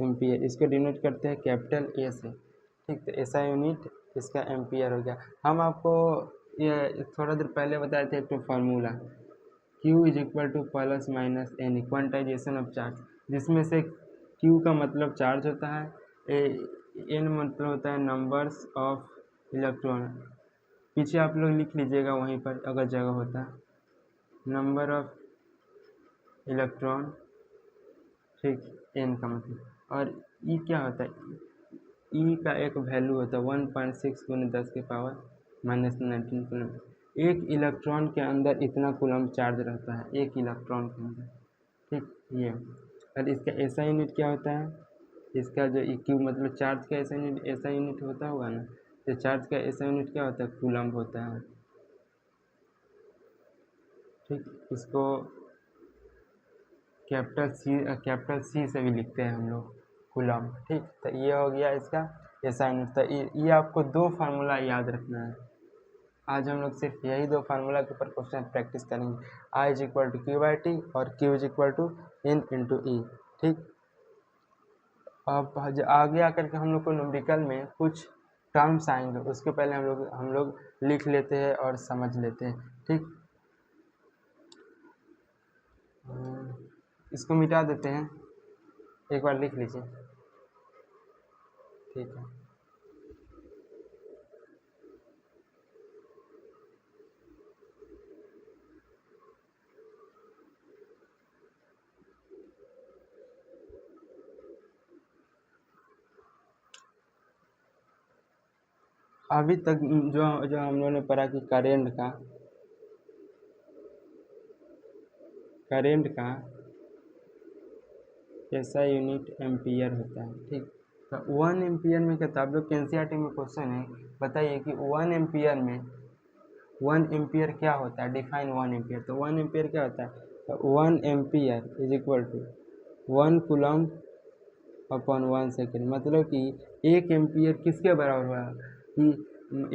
एम्पियर। इसको डिनोट करते हैं कैपिटल ए से, ठीक। तो ऐसा यूनिट इसका एम्पियर हो गया। हम आपको ये थोड़ा देर पहले बताए थे एक formula, Q is equal to plus minus n, quantization of charge, जिसमें से Q का मतलब चार्ज होता है, एन मतलब होता है नंबर्स ऑफ इलेक्ट्रॉन। पीछे आप लोग लिख लीजिएगा वहीं पर अगर जगह होता है, नंबर ऑफ इलेक्ट्रॉन, ठीक, एन का मतलब। और ई क्या होता है, ई का एक वैल्यू होता है 1.6 गुने 10 के पावर -19 कूलम। एक इलेक्ट्रॉन के अंदर इतना कूलम चार्ज रहता है, एक इलेक्ट्रॉन के अंदर, ठीक। ये और इसका ऐसा यूनिट क्या होता है, इसका जो इक्यू मतलब चार्ज का ऐसा यूनिट होता होगा ना, तो चार्ज का ऐसा यूनिट क्या होता है, कूलम होता है, ठीक। इसको कैपिटल सी से भी लिखते हैं हम लोग, कूलम, ठीक। तो ये हो गया इसका ऐसा यूनिट। तो ये आपको दो फार्मूला याद रखना है। आज हम लोग सिर्फ यही दो फार्मूला के ऊपर क्वेश्चन प्रैक्टिस करेंगे, I is equal to Q by T और Q is equal to N into E, ठीक। अब आगे आकर के हम लोग को न्यूमेरिकल में कुछ टर्म्स आएंगे, उसके पहले हम लोग लिख लेते हैं और समझ लेते हैं, ठीक। इसको मिटा देते हैं, एक बार लिख लीजिए, ठीक है। अभी तक जो हम लोगों ने पढ़ा कि करेंट का ऐसा यूनिट एम्पियर होता है, ठीक। तो 1 एम्पियर में क्या था, आप लोग के एनसीईआरटी में क्वेश्चन है, बताइए कि 1 एम्पियर क्या होता है, डिफाइन 1 एम्पियर। तो 1 एम्पियर क्या होता है, तो 1 ampere is equal to 1 coulomb upon 1 second. मतलब कि 1 एम्पियर किसके बराबर हुआ, कि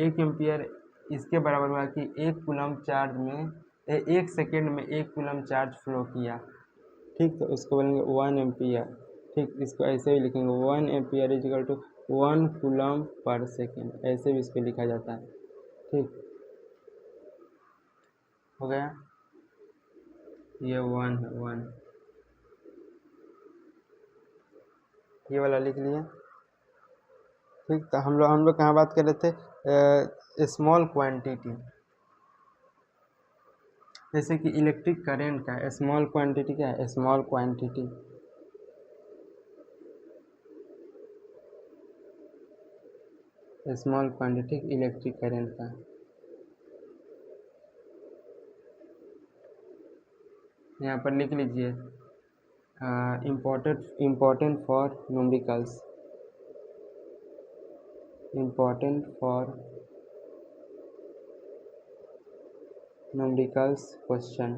1 एम्पियर इसके बराबर हुआ कि 1 कूलम चार्ज में 1 सेकेंड में 1 कूलम चार्ज फ्लो किया, ठीक। तो उसको बोलेंगे 1 एम्पियर, ठीक। इसको ऐसे भी लिखेंगे 1 ampere is equal to 1 coulomb per second, ऐसे भी इसको लिखा जाता है, ठीक। हो गया, ये 1 है, 1 ये वाला लिख लिया, ठीक। तो हम लोग कहाँ बात कर रहे थे, स्मॉल क्वांटिटी, जैसे कि इलेक्ट्रिक करंट का स्मॉल क्वांटिटी क्या है, स्मॉल क्वांटिटी इलेक्ट्रिक करंट का। यहाँ पर लिख लीजिए इम्पोर्टेंट फॉर न्यूमेरिकल्स, क्वेश्चन।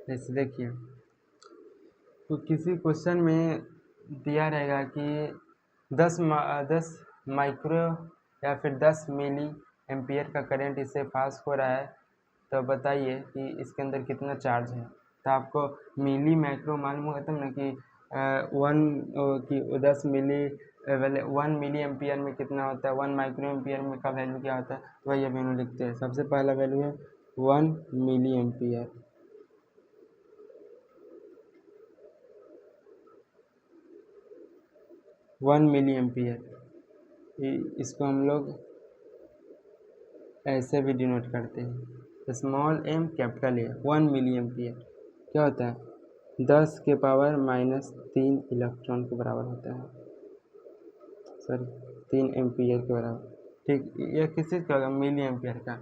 जैसे देखिए, तो किसी क्वेश्चन में दिया रहेगा कि 10 माइक्रो या फिर 10 मिली एम्पियर का करंट इससे पास हो रहा है, तो बताइए कि इसके अंदर कितना चार्ज है। तो आपको मिली माइक्रो मालूम होगा तब ना कि 10 मिली 1 मिली एम्पियर में कितना होता है, 1 माइक्रो एम्पियर में का वैल्यू क्या होता है, तो वही अभी हम लिखते हैं। सबसे पहला वैल्यू है 1 मिली एम्पियर, 1 मिली एम्पियर। इसको हम लोग ऐसे भी डिनोट करते हैं, small M capital A. 1 milli ampere क्या होता है, 10 के पावर -3 इलेक्ट्रॉन के बराबर होता है, सॉरी 3 एम्पियर के बराबर, ठीक। यह किस चीज़ का होगा, मिली एम्पियर का।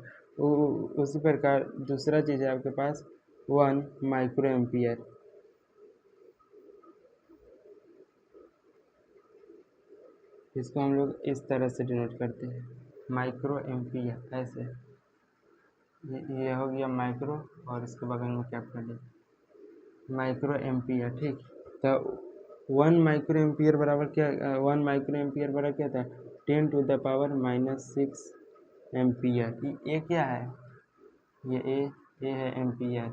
उसी प्रकार दूसरा चीज़ है आपके पास 1 माइक्रो एम्पियर, इसको हम लोग इस तरह से डिनोट करते हैं, माइक्रो एम्पियर ऐसे। ये हो गया माइक्रो और इसके बगल में कैपिटल है, माइक्रो एम्पियर, ठीक। तो 1 माइक्रो एम्पियर बराबर क्या, 1 माइक्रो एम्पियर बराबर क्या था, 10 टू द पावर -6 एम्पियर। ये क्या है, ये है एम्पियर,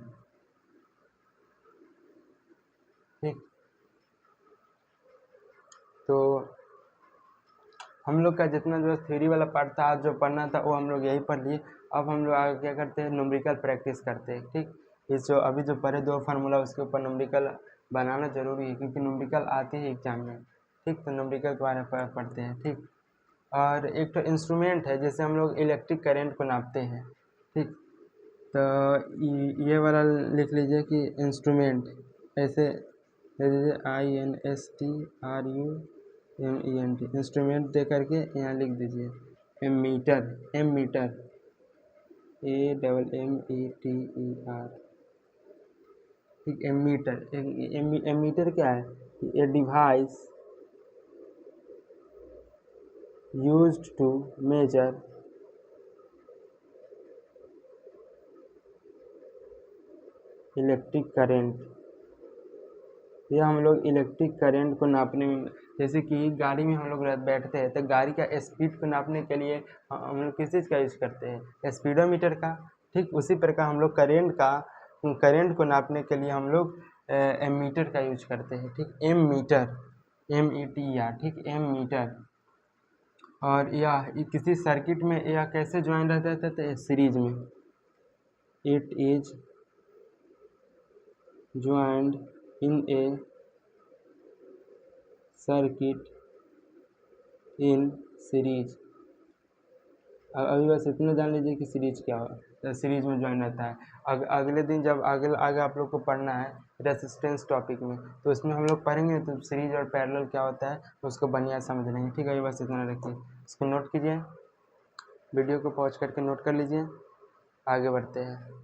ठीक। तो हम लोग का जितना जो थ्योरी वाला पार्ट था, आज जो पढ़ना था वो हम लोग यही पढ़ लिए। अब हम लोग आगे क्या करते हैं, न्यूमेरिकल प्रैक्टिस करते हैं, ठीक। इस जो अभी जो पढ़े दो फार्मूला उसके ऊपर न्यूमेरिकल बनाना जरूरी है, क्योंकि न्यूमेरिकल आते हैं एग्जाम में, ठीक। तो न्यूमेरिकल के बारे में पढ़ते हैं, ठीक। और एक तो इंस्ट्रूमेंट है जिससे हम लोग इलेक्ट्रिक करंट को नापते हैं, ठीक। तो ये वाला लिख लीजिए कि इंस्ट्रूमेंट ऐसे दे दीजिए INSTRUMENT, इंस्ट्रूमेंट दे करके यहाँ लिख दीजिए एमीटर, एमीटर AMMETER, ठीक। एमीटर, एमीटर क्या है? A device used to measure electric current. ये हम लोग इलेक्ट्रिक करंट को नापने में, जैसे कि गाड़ी में हम लोग बैठते हैं तो गाड़ी का स्पीड को नापने के लिए हम लोग किस चीज़ का यूज करते हैं? स्पीडोमीटर का। ठीक उसी प्रकार हम लोग करंट को नापने के लिए हम लोग एमीटर का यूज करते हैं। ठीक, एम मीटर, METER, ठीक, एम मीटर। और यह किसी सर्किट में यह कैसे ज्वाइन रहता था? तो सीरीज में, it is joined in A circuit in series. अभी बस इतना जान लीजिए कि सीरीज क्या हो, तो सीरीज में ज्वाइन रहता है। अगले दिन जब आगे आप लोग को पढ़ना है रेसिस्टेंस टॉपिक में, तो उसमें हम लोग पढ़ेंगे तो सीरीज और पैरेलल क्या होता है तो उसको बढ़िया समझ लेंगे। ठीक है, अभी बस इतना रखिए, इसको नोट कीजिए, वीडियो को पॉज करके नोट कर लीजिए, आगे बढ़ते हैं।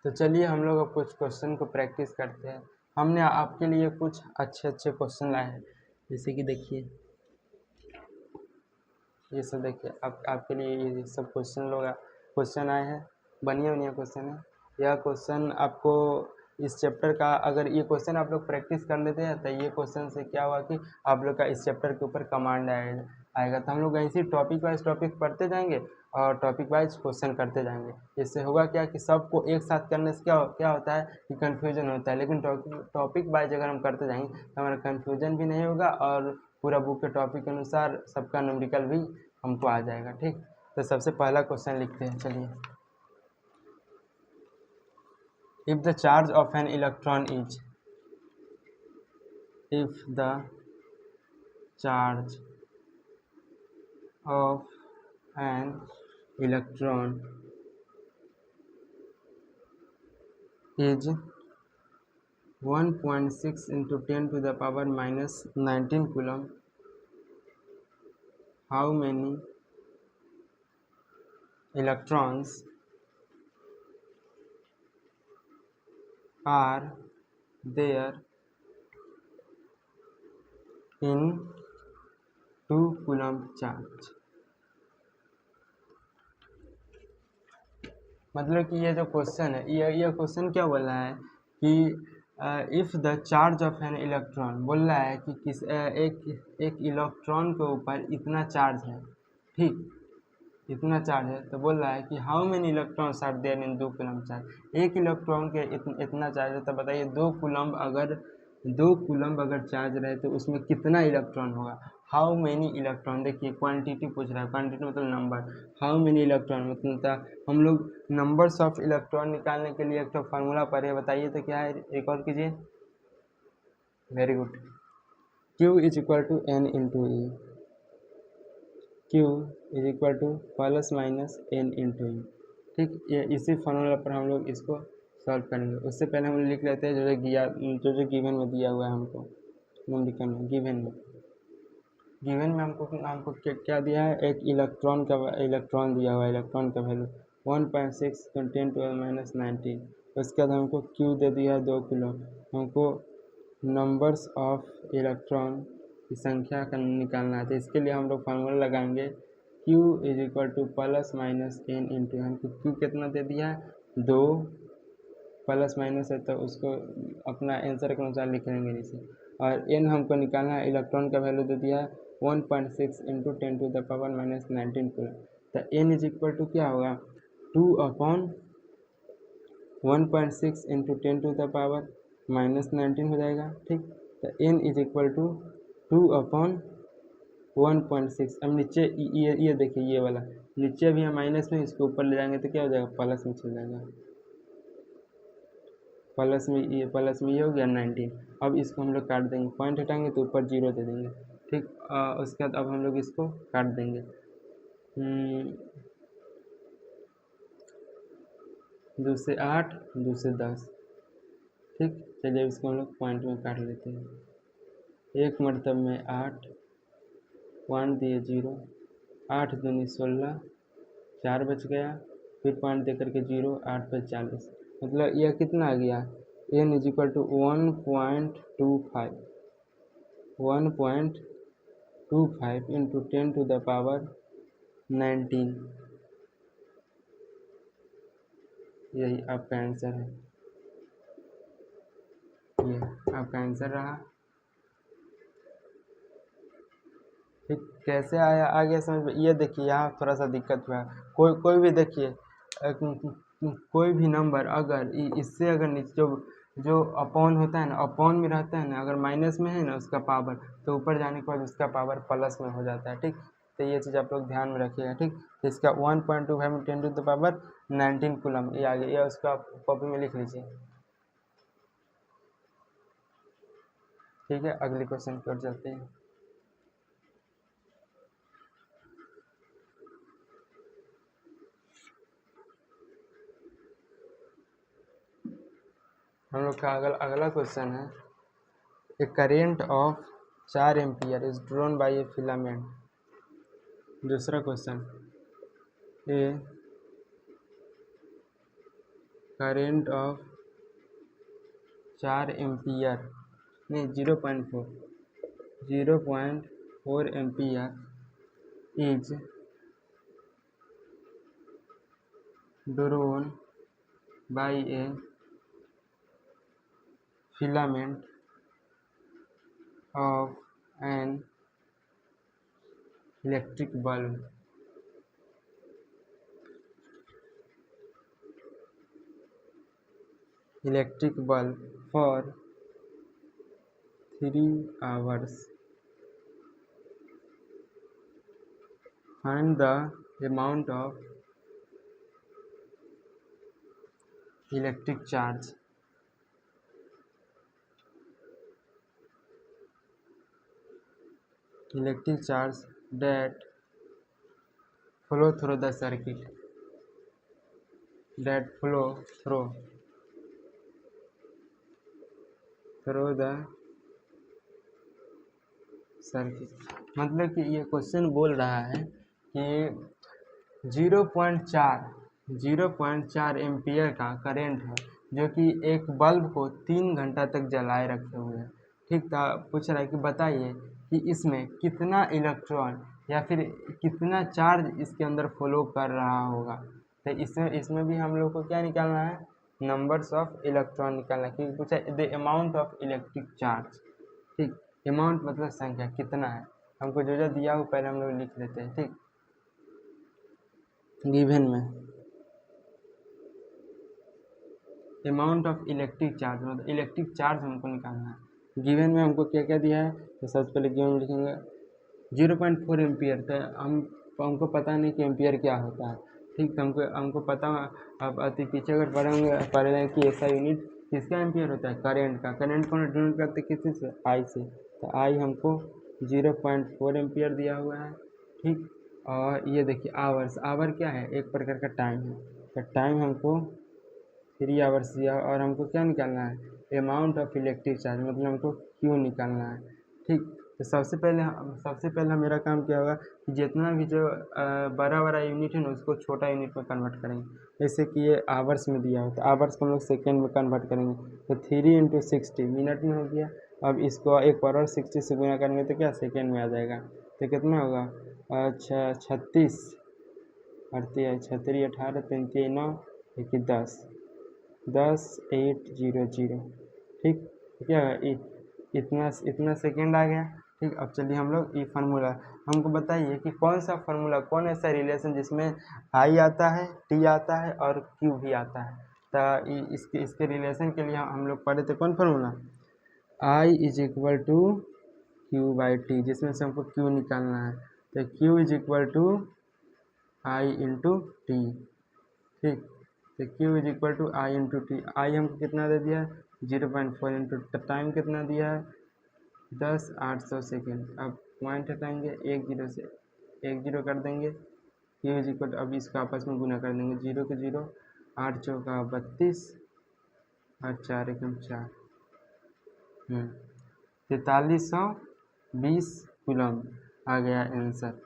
तो चलिए हम लोग अब कुछ क्वेश्चन को प्रैक्टिस करते हैं। हमने आपके लिए कुछ अच्छे क्वेश्चन लाए हैं, जैसे कि देखिए ये सब, देखिए आपके लिए ये सब क्वेश्चन आए हैं, बढ़िया क्वेश्चन है। यह क्वेश्चन आपको इस चैप्टर का, अगर ये क्वेश्चन आप लोग प्रैक्टिस कर लेते हैं तो ये क्वेश्चन से क्या हुआ कि आप लोग का इस चैप्टर के ऊपर कमांड आएगा। तो हम लोग ऐसे टॉपिक वाइज टॉपिक पढ़ते जाएंगे और टॉपिक वाइज क्वेश्चन करते जाएंगे। इससे होगा क्या कि सबको एक साथ करने से क्या होता है कि कन्फ्यूजन होता है, लेकिन टॉपिक वाइज अगर हम करते जाएंगे तो हमारा कन्फ्यूजन भी नहीं होगा और पूरा बुक के टॉपिक के अनुसार सबका न्यूमेरिकल भी हमको आ जाएगा। ठीक, तो सबसे पहला क्वेश्चन लिखते हैं, चलिए। If the charge of an electron is, if the charge of an electron is 1.6 into 10 to the power minus 19 coulomb, how many electrons are there in 2 coulomb charge? मतलब कि ये जो क्वेश्चन है, ये क्वेश्चन क्या बोल रहा है कि if the charge of an electron, बोल रहा है कि एक इलेक्ट्रॉन के ऊपर इतना चार्ज है, ठीक, इतना चार्ज है, तो बोल रहा है कि how many electrons are there in 2 coulomb charge. एक इलेक्ट्रॉन के इतना चार्ज है, तो बताइए 2 कूलम्ब अगर चार्ज रहे तो उसमें कितना इलेक्ट्रॉन होगा। हाउ मेनी इलेक्ट्रॉन, देखिए क्वांटिटी पूछ रहा है, क्वांटिटी मतलब नंबर, हाउ मेनी इलेक्ट्रॉन मतलब हम लोग नंबर्स ऑफ इलेक्ट्रॉन निकालने के लिए एक तो फार्मूला पढ़े, बताइए तो क्या है, एक और कीजिए, very good, Q is equal to N into E, Q is equal to plus minus N into E. ठीक, ये इसी फॉर्मूला पर हम लोग इसको सॉल्व करेंगे। उससे पहले हम लिख लेते हैं जो गिवन में दिया हुआ है हमको, न्यूमेरिकल में, गिवन में हमको क्या दिया है, एक इलेक्ट्रॉन दिया हुआ है, इलेक्ट्रॉन का वैल्यू 1.6 × 10⁻⁹। उसके बाद हमको Q दे दिया है 2 किलो। हमको नंबर्स ऑफ इलेक्ट्रॉन की संख्या का निकालना है, तो इसके लिए हम लोग फार्मूला लगाएंगे Q is equal to plus minus N into, हमको Q कितना दे दिया है, 2, प्लस माइनस है तो उसको अपना आंसर के अनुसार लिख लेंगे नीचे। और N हमको निकालना है, इलेक्ट्रॉन का वैल्यू दे दिया है 1.6 × 10⁻⁹ कूलम। तो N इज इक्वल टू क्या होगा, 2/1.6 × 10⁻⁻19 हो जाएगा। ठीक, तो N इज इक्वल टू 2/, 1.6। अब नीचे ये देखिए ये वाला नीचे भी हम माइनस में, इसको ऊपर ले जाएंगे तो क्या हो जाएगा, प्लस में चल जाएगा। प्लस में ये हो गया 19। अब इसको हम लोग काट देंगे, पॉइंट हटाएंगे तो ऊपर 0 दे देंगे। ठीक, उसके बाद अब हम लोग इसको काट देंगे। 2 से 8, 2 से 10। ठीक, चलिए इसको हम लोग पॉइंट में काट लेते हैं। एक मरतब में 8, पॉइंट दिए 0, 8 दूनी 16, 4 बच गया, फिर पॉइंट दे करके 0, 8 पे 40। मतलब यह कितना आ गया, n is equal to 1.25, 1.25 into 10 to the power 19। यही आपका आंसर है, ये आपका आंसर रहा। ठीक, कैसे आया आ गया समझ में। ये देखिए यहाँ थोड़ा सा दिक्कत हुआ है। कोई भी देखिए कोई भी नंबर अगर इससे अगर नीचे जो अपॉन होता है ना, अपॉन में रहता है ना, अगर माइनस में है ना उसका पावर, तो ऊपर जाने के बाद उसका पावर प्लस में हो जाता है। ठीक, तो ये चीज़ आप लोग ध्यान में रखिएगा। ठीक, तो इसका 1.25 10 टू द पावर 19 कूलम ये आ गया, ये उसका कॉपी में लिख लीजिए। ठीक है, अगले क्वेश्चन की ओर चलते हैं। हम लोग का अगला क्वेश्चन है, a current of 4 ampere is drawn by a filament. दूसरा question, a current of 4 ampere नहीं 0.4 ampere is drawn by a filament of an electric bulb for 3 hours. Find the amount of electric charge that flow through the circuit, मतलब कि ये question बोल रहा है कि 0.4 ampere का करेंट है जो कि एक बल्ब को 3 घंटा तक जलाए रखे हुए है। ठीक, था पूछ रहा है कि बताइए कि इसमें कितना इलेक्ट्रॉन या फिर कितना चार्ज इसके अंदर फ्लो कर रहा होगा। तो इसमें भी हम लोग को क्या निकालना है, नंबर्स ऑफ इलेक्ट्रॉन निकालना है, क्योंकि पूछा the amount of electric charge. ठीक, अमाउंट मतलब संख्या, कितना है, हमको जो दिया हो पहले हम लोग लिख लेते हैं। ठीक, गिवन में अमाउंट ऑफ इलेक्ट्रिक चार्ज मतलब इलेक्ट्रिक चार्ज हमको निकालना है। गिवन में हमको क्या क्या दिया है, तो सबसे पहले गिवन में लिखेंगे 0.4 एम्पियर। तो हमको पता नहीं कि एम्पियर क्या होता है। ठीक, तो हमको पता, अब अति पीछे अगर पढ़ेंगे कि ऐसा यूनिट किसका एम्पियर होता है, करेंट का। करेंट को डिनोट करते किसी से, आई से, तो आई हमको 0.4 एम्पियर दिया हुआ है। ठीक, और ये देखिए आवर्स, आवर क्या है, एक प्रकार का टाइम है, तो टाइम हमको 3 आवर्स दिया, और हमको क्या निकालना है, अमाउंट ऑफ इलेक्ट्रिक चार्ज मतलब हमको क्यू निकालना है। ठीक, तो सबसे पहले मेरा काम क्या होगा कि जितना भी जो बड़ा यूनिट है ना उसको छोटा यूनिट में कन्वर्ट करेंगे। जैसे कि ये आवर्स में दिया हो तो आवर्स को हम लोग सेकेंड में कन्वर्ट करेंगे, तो 3 × 60 मिनट में हो गया। अब इसको एक बार और 60 से गुना करेंगे तो क्या सेकेंड में आ जाएगा, तो कितना होगा, अच्छा 36 38 36 18 33 9 10 800। ठीक, क्या इतना सेकेंड आ गया। ठीक, अब चलिए हम लोग ये फार्मूला, हमको बताइए कि कौन सा फार्मूला, कौन ऐसा रिलेशन जिसमें आई आता है, टी आता है और क्यू भी आता है। तो इसके रिलेशन के लिए हम लोग पढ़े थे कौन formula, I is equal to Q by T, जिसमें से हमको क्यू निकालना है। तो Q is equal to I into T. ठीक, तो Q is equal to I into T. I हमको कितना दे दिया है 0.4 इंटू टाइम कितना दिया है 10/800 सेकेंड। अब पॉइंट हटाएंगे, एक जीरो से एक जीरो कर देंगे, क्यू इज इक्वल, अब इसका आपस में गुना कर देंगे, 0 के 0, 8 चौका 32 और 4 एकम 4, 4320 कूलम आ गया आंसर।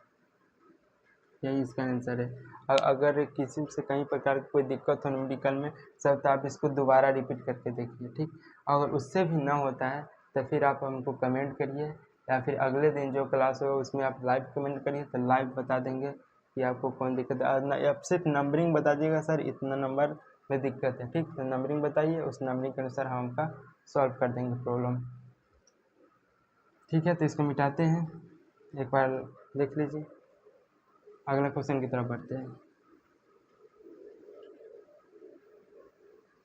यही इसका आंसर है। अगर किसी से कहीं प्रकार की कोई दिक्कत हो न्यूमेरिकल में सर, तो आप इसको दोबारा रिपीट करके देखिए। ठीक, अगर उससे भी ना होता है तो फिर आप हमको कमेंट करिए, या फिर अगले दिन जो क्लास हो उसमें आप लाइव कमेंट करिए, तो लाइव बता देंगे कि आपको कौन दिक्कत है। आप सिर्फ नंबरिंग बता दीजिएगा, सर इतना नंबर में दिक्कत है। ठीक, तो नंबरिंग बताइए, उस नंबरिंग के अनुसार हम आपका सॉल्व कर देंगे प्रॉब्लम। ठीक है, तो इसको मिटाते हैं, एक बार देख लीजिए। अगला क्वेश्चन की तरफ बढ़ते हैं।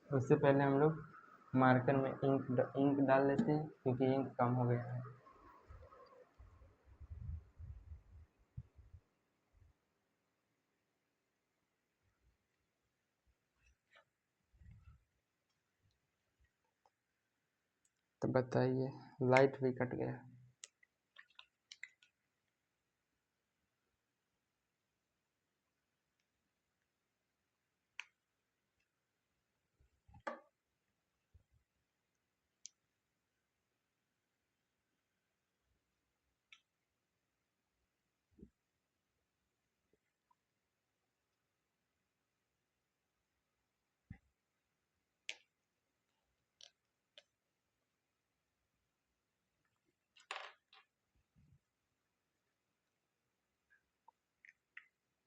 उससे पहले हम लोग मार्कर में इंक डाल लेते हैं, क्योंकि इंक कम हो गया है। तो बताइए, लाइट भी कट गया।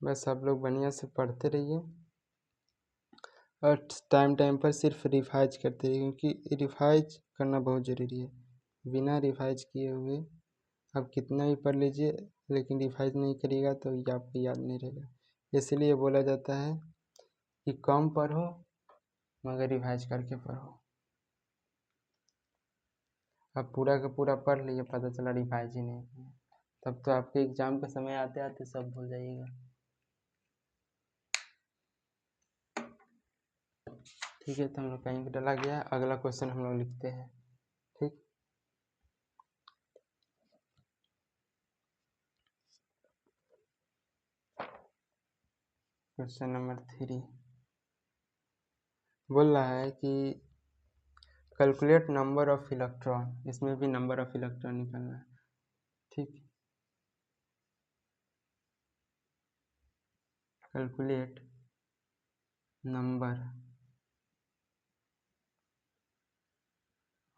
बस आप लोग बढ़िया से पढ़ते रहिए और टाइम टाइम पर सिर्फ रिवाइज करते रहिए, क्योंकि रिवाइज करना बहुत ज़रूरी है। बिना रिवाइज किए हुए आप कितना भी पढ़ लीजिए, लेकिन रिवाइज नहीं करिएगा तो ये आपको याद नहीं रहेगा। इसलिए बोला जाता है कि कम पढ़ो मगर रिवाइज करके पढ़ो। आप पूरा का पूरा पढ़ लिए, पता चला रिवाइज ही नहीं किया, तब तो आपके एग्ज़ाम का समय आते आते सब भूल जाइएगा। ठीक है, तो हम लोग का इंक डाला गया। अगला क्वेश्चन हम लोग लिखते हैं। ठीक, क्वेश्चन नंबर 3 बोल रहा है कि कैलकुलेट नंबर ऑफ इलेक्ट्रॉन। इसमें भी नंबर ऑफ इलेक्ट्रॉन निकालना है। ठीक, calculate number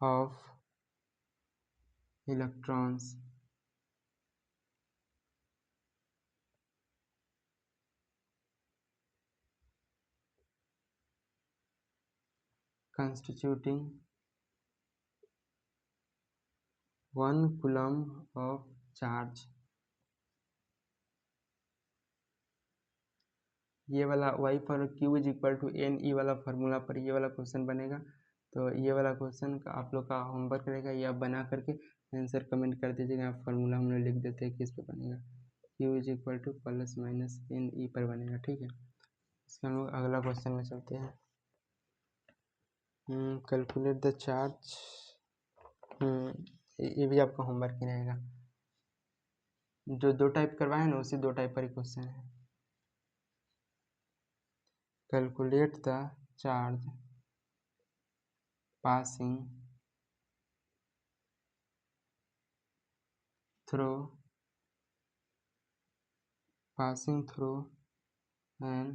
of electrons constituting 1 coulomb of charge। ये वाला वही पर Q is equal to N E वाला फार्मूला पर ये वाला क्वेश्चन बनेगा। तो ये वाला क्वेश्चन का आप लोग का होमवर्क रहेगा, ये आप बना करके आंसर कमेंट कर दीजिएगा। आप फार्मूला हम लोग लिख देते हैं किस पे बनेगा, Q is equal to plus minus N E पर बनेगा। ठीक है, इसके हम लोग अगला क्वेश्चन में चलते हैं। Calculate the charge. ये भी आपका होमवर्क ही रहेगा। जो 2 टाइप करवाए ना उसी 2 टाइप पर ही क्वेश्चन है। Calculate the charge passing through an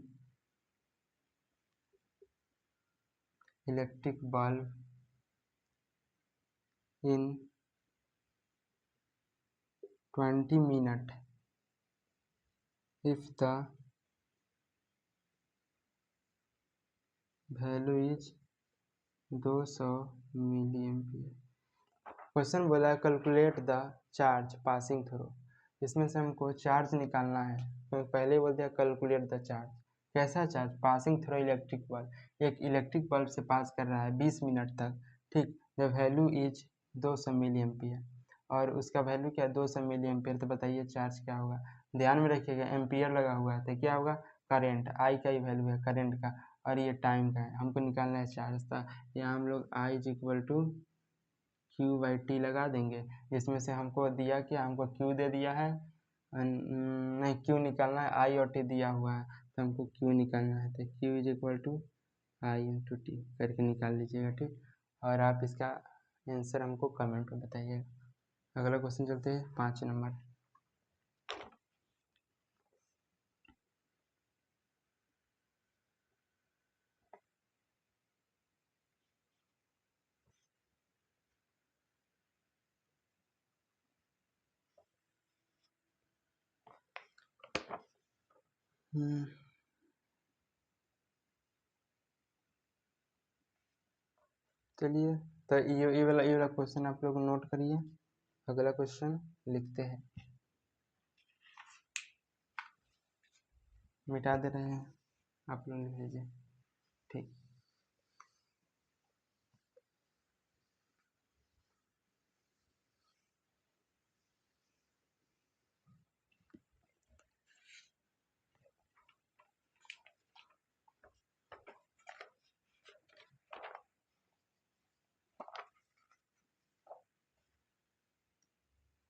electric bulb in 20 minutes if the value is 200 milliampere. Question बोला है calculate the charge passing through. इसमें से हमको चार्ज निकालना है। तो पहले ही बोल दिया कैलकुलेट द चार्ज। कैसा charge? Passing through electric bulb. एक इलेक्ट्रिक बल्ब से पास कर रहा है 20 मिनट तक। ठीक, the value is 200 milli ampere. और उसका वैल्यू क्या है 200 मिली एम्पियर। तो बताइए चार्ज क्या होगा। ध्यान में रखिएगा एम्पियर लगा हुआ है तो क्या होगा करंट, आई का ही वैल्यू है करंट का और ये टाइम का है, हमको निकालना है चार्ज। था यहाँ हम लोग I is equal to Q by T लगा देंगे, जिसमें से हमको दिया क्या, हमको क्यू दे दिया है, नहीं क्यू निकालना है, आई और टी दिया हुआ है तो हमको क्यू निकालना है। तो Q is equal to I into T करके निकाल लीजिएगा, ठीक। और आप इसका आंसर हमको कमेंट में बताइएगा। अगला क्वेश्चन चलते हैं 5 नंबर। चलिए तो ये वाला क्वेश्चन आप लोग नोट करिए। अगला क्वेश्चन लिखते हैं, मिटा दे रहे हैं, आप लोग लिख लीजिए, ठीक।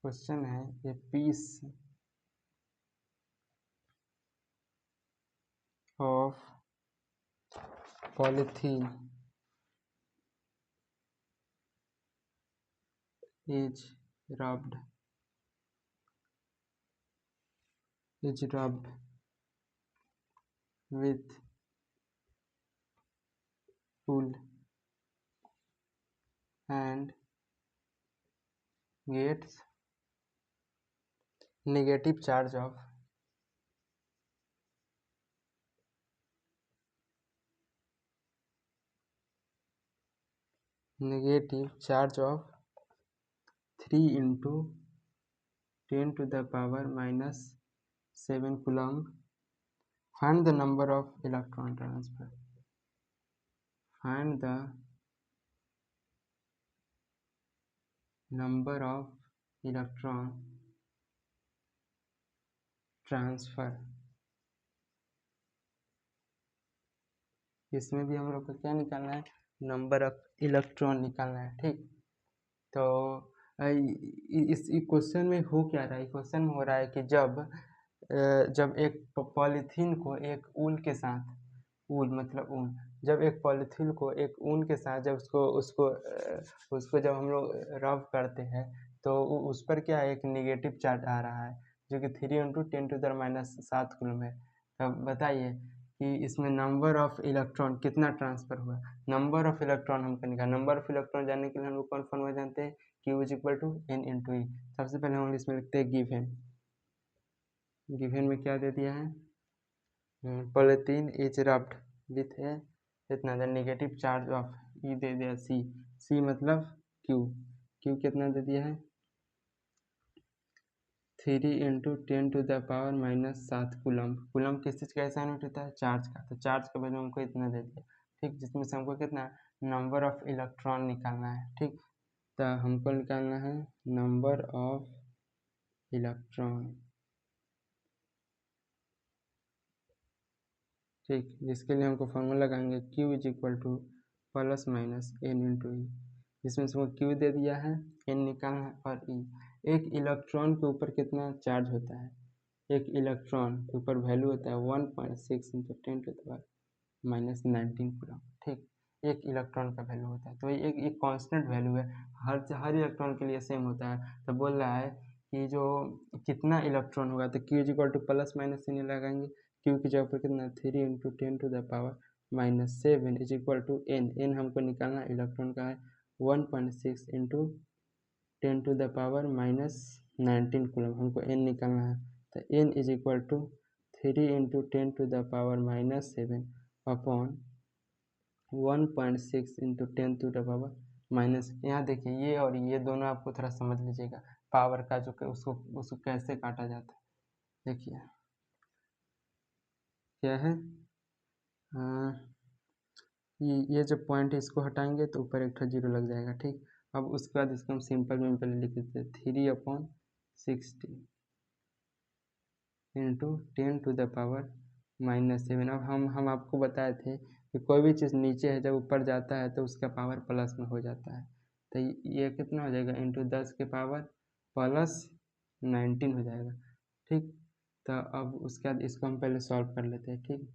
क्वेश्चन है a piece of polythene is rubbed with wool and gets negative charge of negative charge of 3 into 10 to the power minus 7 coulomb. Find the number of electron transfer. Find the number of electron transfer. इसमें भी हम लोग को क्या निकालना है, number of electron निकालना है, ठीक। तो इस क्वेश्चन में हो क्या रहा है, क्वेश्चन में हो रहा है कि जब एक पॉलीथीन को एक ऊन के साथ, ऊन मतलब ऊन, जब एक पॉलीथीन को एक ऊन के साथ जब उसको उसको उसको जब हम लोग रब करते हैं तो उस पर क्या एक निगेटिव चार्ज आ रहा है जो कि 3 इंटू 10⁻⁷ कूलम है। तब बताइए कि इसमें नंबर ऑफ इलेक्ट्रॉन कितना ट्रांसफर हुआ। नंबर ऑफ इलेक्ट्रॉन हमको निकाल, नंबर ऑफ इलेक्ट्रॉन जानने के लिए हम लोग कौन फॉर्मूला जानते हैं, Q is equal to N into E. सबसे पहले हम इसमें लिखते हैं गिवन में क्या दे दिया है, पॉलीथीन इज रब्ड विथ है इतना द नेगेटिव चार्ज ऑफ ई दे दिया सी मतलब क्यू कितना दे दिया है 3 इंटू 10⁻⁷ कूलम। कूलम किस चीज़ का ऐसा यूनिट होता है, चार्ज का। तो चार्ज का वैल्यू हमको इतना दे दिया, ठीक, जिसमें से हमको कितना नंबर ऑफ इलेक्ट्रॉन निकालना है, ठीक। तो हमको निकालना है नंबर ऑफ इलेक्ट्रॉन, ठीक, जिसके लिए हमको फॉर्मूला लगाएंगे Q is equal to plus minus N into E, जिसमें से Q दे दिया है, N निकालना है और E। एक इलेक्ट्रॉन के ऊपर कितना चार्ज होता है, एक इलेक्ट्रॉन के ऊपर वैल्यू होता है 1.6 इंटू 10⁻⁻19 कूलम, ठीक। एक इलेक्ट्रॉन का वैल्यू होता है तो एक कांस्टेंट वैल्यू है, हर इलेक्ट्रॉन के लिए सेम होता है। तो बोल रहा है कि जो कितना इलेक्ट्रॉन होगा तो Q is equal to plus minus N लगाएंगे। Q की जगह पर कितना 3 into 10⁻⁻7 is equal to N हमको निकालना इलेक्ट्रॉन का है 1.6 इंटू 10⁻⁻19 कूलम, हमको N निकालना है। तो N is equal to 3 into 10⁻⁻7 upon 1.6 into 10⁻⁻। यहाँ देखिए ये और ये दोनों आपको थोड़ा समझ लीजिएगा, पावर का जो उसको कैसे काटा जाता है। देखिए क्या है, ये जो पॉइंट है इसको हटाएंगे तो ऊपर एक जीरो लग जाएगा, ठीक। अब उसके बाद इसको हम सिंपल में पहले लिख देते हैं 3/60 इंटू 10⁻⁻7। अब हम आपको बताए थे कि कोई भी चीज़ नीचे है जब ऊपर जाता है तो उसका पावर प्लस में हो जाता है, तो ये कितना हो जाएगा इंटू 10⁻+19 हो जाएगा। ठीक, तो अब उसके बाद इसको हम पहले सॉल्व कर लेते हैं। ठीक,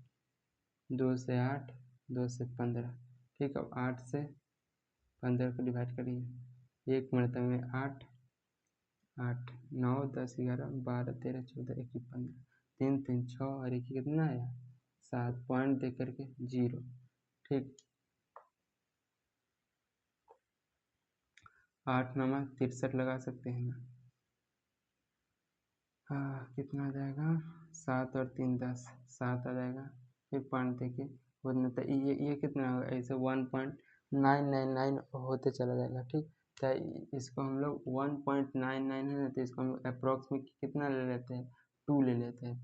2 से 8, 2 से 15। ठीक, अब 8 से 15 को डिवाइड करिए, 1 मरतबे में 8, 8, 9, 10, 11, 12, 13, 14, 21, 15, 3, 3, 6 और 1 कितना आया 7, पॉइंट दे करके 0। ठीक, 8 9 63 लगा सकते हैं ना। हाँ, कितना आ जाएगा 7 और 3 10, 7 आ जाएगा। फिर पॉइंट देखिए उतना, तो ये कितना होगा ऐसे 1.999 होते चला जाएगा। ठीक, तो इसको हम लोग 1.99 है ना, तो इसको हम अप्रोक्स में कितना ले लेते हैं 2 ले लेते हैं।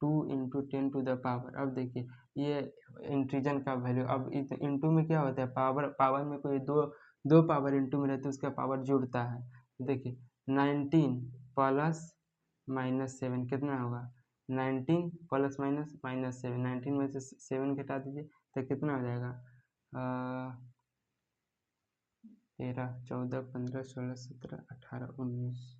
2 इंटू 10⁻। अब देखिए ये इंटीजर का वैल्यू, अब इंटू में क्या होता है पावर में कोई दो पावर इंटू में रहते हैं उसका पावर जुड़ता है। देखिए 19 प्लस -7 कितना होगा 19 प्लस -7, 19 में से 7 घटा दीजिए तो कितना हो जाएगा 13 14 15 16 17 18 19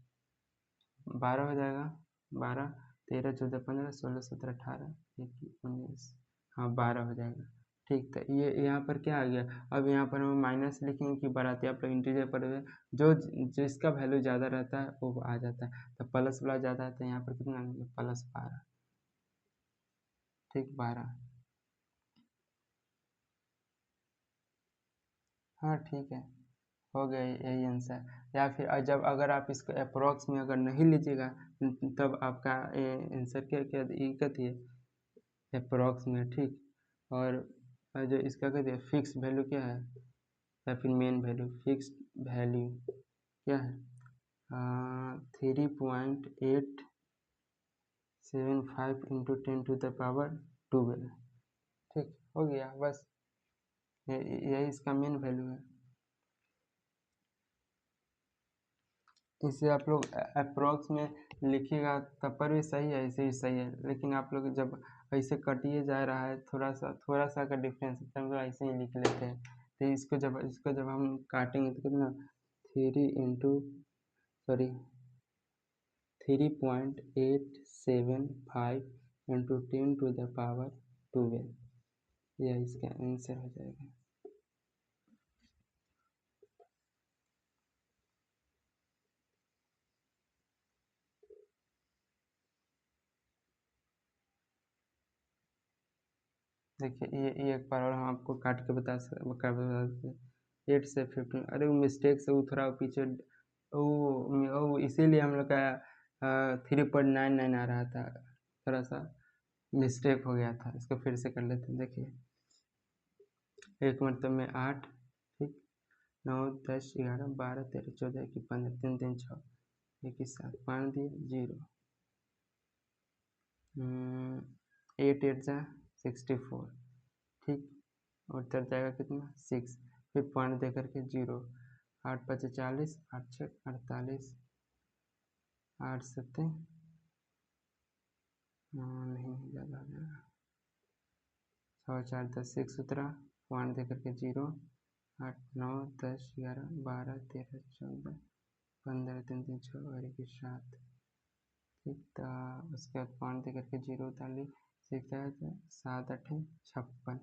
12 हो जाएगा। 12 13 14 15 16 17 18 21 19, हाँ 12 हो जाएगा। ठीक, तो ये यहाँ पर क्या आ गया, अब यहाँ पर हम माइनस लिखेंगे कि बढ़ाते आप लोग इंटीजर पर जो जिसका वैल्यू ज़्यादा रहता है वो आ जाता है, तो प्लस वाला ज़्यादा है तो यहाँ पर कितना +12। ठीक, 12। हाँ ठीक है, हो गया यही आंसर। या फिर जब अगर आप इसको अप्रोक्स में अगर नहीं लीजिएगा तब आपका आंसर क्या क्या कहती है अप्रोक्स में। ठीक, और जो इसका कहते हैं फिक्स वैल्यू क्या है या फिर मेन वैल्यू, फिक्स वैल्यू क्या है 3.875 इंटू 10⁻12। ठीक, हो गया बस, यही इसका मेन वैल्यू है। इसे आप लोग अप्रोक्स में लिखिएगा तब पर भी सही है, ऐसे ही सही है, लेकिन आप लोग जब ऐसे कटिए जा रहा है थोड़ा सा का डिफरेंस है तब ऐसे ही लिख लेते हैं। तो इसको जब हम काटेंगे तो कितना 3.875 इंटू 10⁻12, यह इसका आंसर हो जाएगा। देखिए ये एक बार और हम आपको काट के बता देते हैं 8 से 15। अरे वो मिस्टेक से वो थोड़ा पीछे वो इसीलिए हम लोग का 3.99 आ रहा था, थोड़ा सा मिस्टेक हो गया था। इसको फिर से कर लेते हैं। देखिए 1 मतलब में 8, ठीक, 9 10 11 12 13 14 21 15 3 3 6 21 7 5 दिए 0, 8 8 जा 64। ठीक, और चल जाएगा कितना 6, फिर पॉइंट दे करके 0, 8 5 40, 8 6 48, 8 7 नहीं ज़्यादा हो जाएगा, 6 4 10 6 17, पॉइंट दे करके 0, 8 9 10 11 12 13 14 15 3 3 6 और 1 7। ठीक, तो उसके बाद पॉइंट दे करके 0 उतार ली, 6 7 8 56,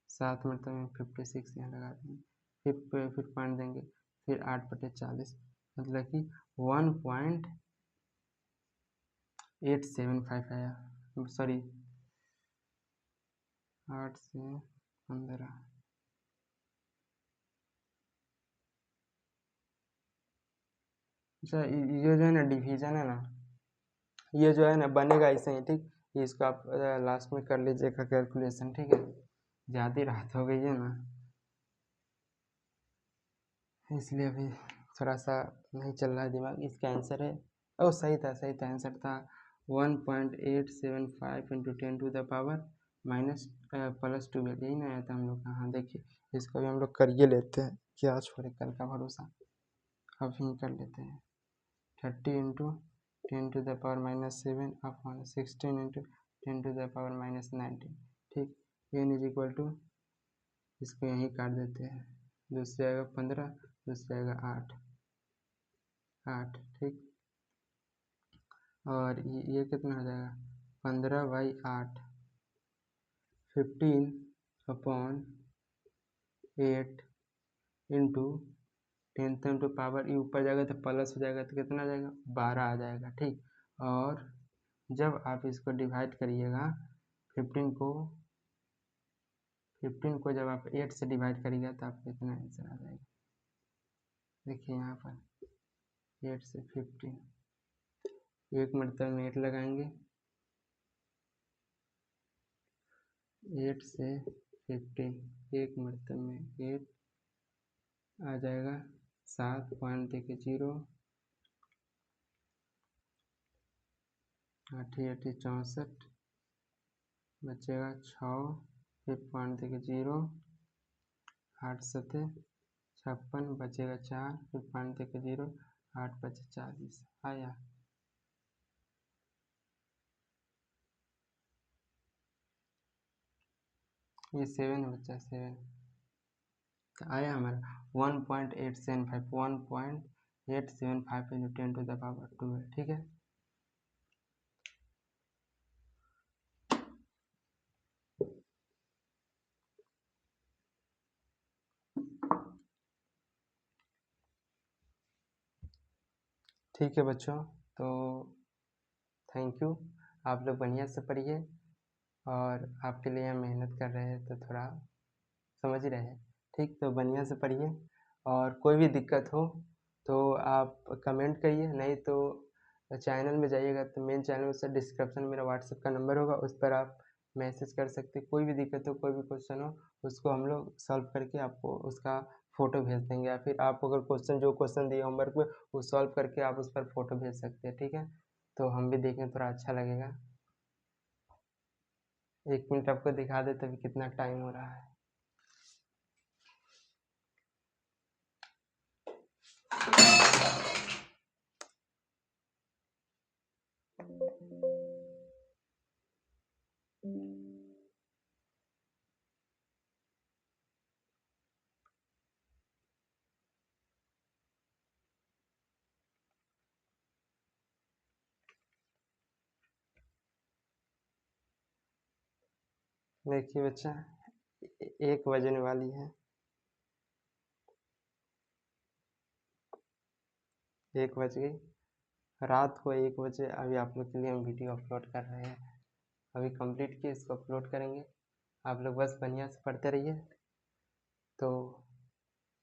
7 मतलब में 56 यहाँ लगा देंगे, फिर पॉइंट देंगे, फिर 8/40 मतलब कि 1.875 आया। सॉरी 8 से 15, अच्छा ये जो है ना डिवीजन है ना, ये जो है ना बनेगा ऐसे ही। ठीक, इसको आप लास्ट में कर लीजिएगा कैलकुलेशन। ठीक है, ज़्यादा रात हो गई है ना इसलिए अभी थोड़ा सा नहीं चल रहा है दिमाग। इसका आंसर है सही था आंसर था 1.875 इंटू 10⁻⁻12, यही ना आया था हम लोग का। हाँ देखिए इसको भी हम लोग करिए लेते हैं, क्या छोड़े कल का भरोसा, अब ही कर लेते हैं। 30 इंटू 10⁻⁻7 अपॉन 16 इंटू 10⁻⁻19, ठीक। n इज इक्वल टू, इसको यहीं काट देते हैं, दूसरी आएगा 15, दूसरी आएगा 8, ठीक। और ये कितना हो जाएगा, 15/8, 15/8 इंटू 10 इंटू पावर, ये ऊपर जाएगा तो प्लस हो जाएगा, तो कितना आ जाएगा, 12 आ जाएगा, ठीक। और जब आप इसको डिवाइड करिएगा 15 को जब आप 8 से डिवाइड करिएगा तो आपको इतना आंसर आ जाएगा। देखिए यहाँ पर 8 से 15, एक मरतबे में 8 लगाएंगे, 8 से 15, एक मरतबे में 8 आ जाएगा, 7 पॉइंट देखिए 0, 8 8 64, बचेगा 6, फिर पॉइंट देखिए 0, 8 7 56, बचेगा 4, फिर पॉइंट देखिए 0, 8 5 40 आया। ये 7 बचा, 7 आया हमारा 1.875, 1.875 इंटू 10⁻², ठीक है। ठीक है बच्चों, तो थैंक यू, आप लोग बढ़िया से पढ़िए, और आपके लिए हम मेहनत कर रहे हैं तो थोड़ा समझ ही रहे हैं, ठीक। तो बढ़िया से पढ़िए, और कोई भी दिक्कत हो तो आप कमेंट करिए, नहीं तो चैनल में जाइएगा तो मेन चैनल में से डिस्क्रिप्शन में मेरा व्हाट्सएप का नंबर होगा, उस पर आप मैसेज कर सकते हैं। कोई भी दिक्कत हो, कोई भी क्वेश्चन हो, उसको हम लोग सॉल्व करके आपको उसका फ़ोटो भेज देंगे, या फिर आप अगर जो क्वेश्चन दिए होमवर्क में वो सॉल्व करके आप उस पर फ़ोटो भेज सकते हैं, ठीक है। तो हम भी देखें, थोड़ा अच्छा लगेगा। 1 मिनट आपको दिखा देते अभी कितना टाइम हो रहा है। देखिए बच्चा, 1 बजने वाली है, 1 बज गई, रात को 1 बजे अभी आप लोग के लिए हम वीडियो अपलोड कर रहे हैं। अभी कंप्लीट किए, इसको अपलोड करेंगे। आप लोग बस बढ़िया से पढ़ते रहिए। तो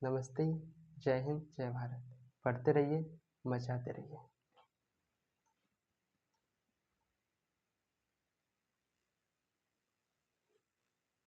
नमस्ते, जय हिंद, जय भारत, पढ़ते रहिए, मचाते रहिए।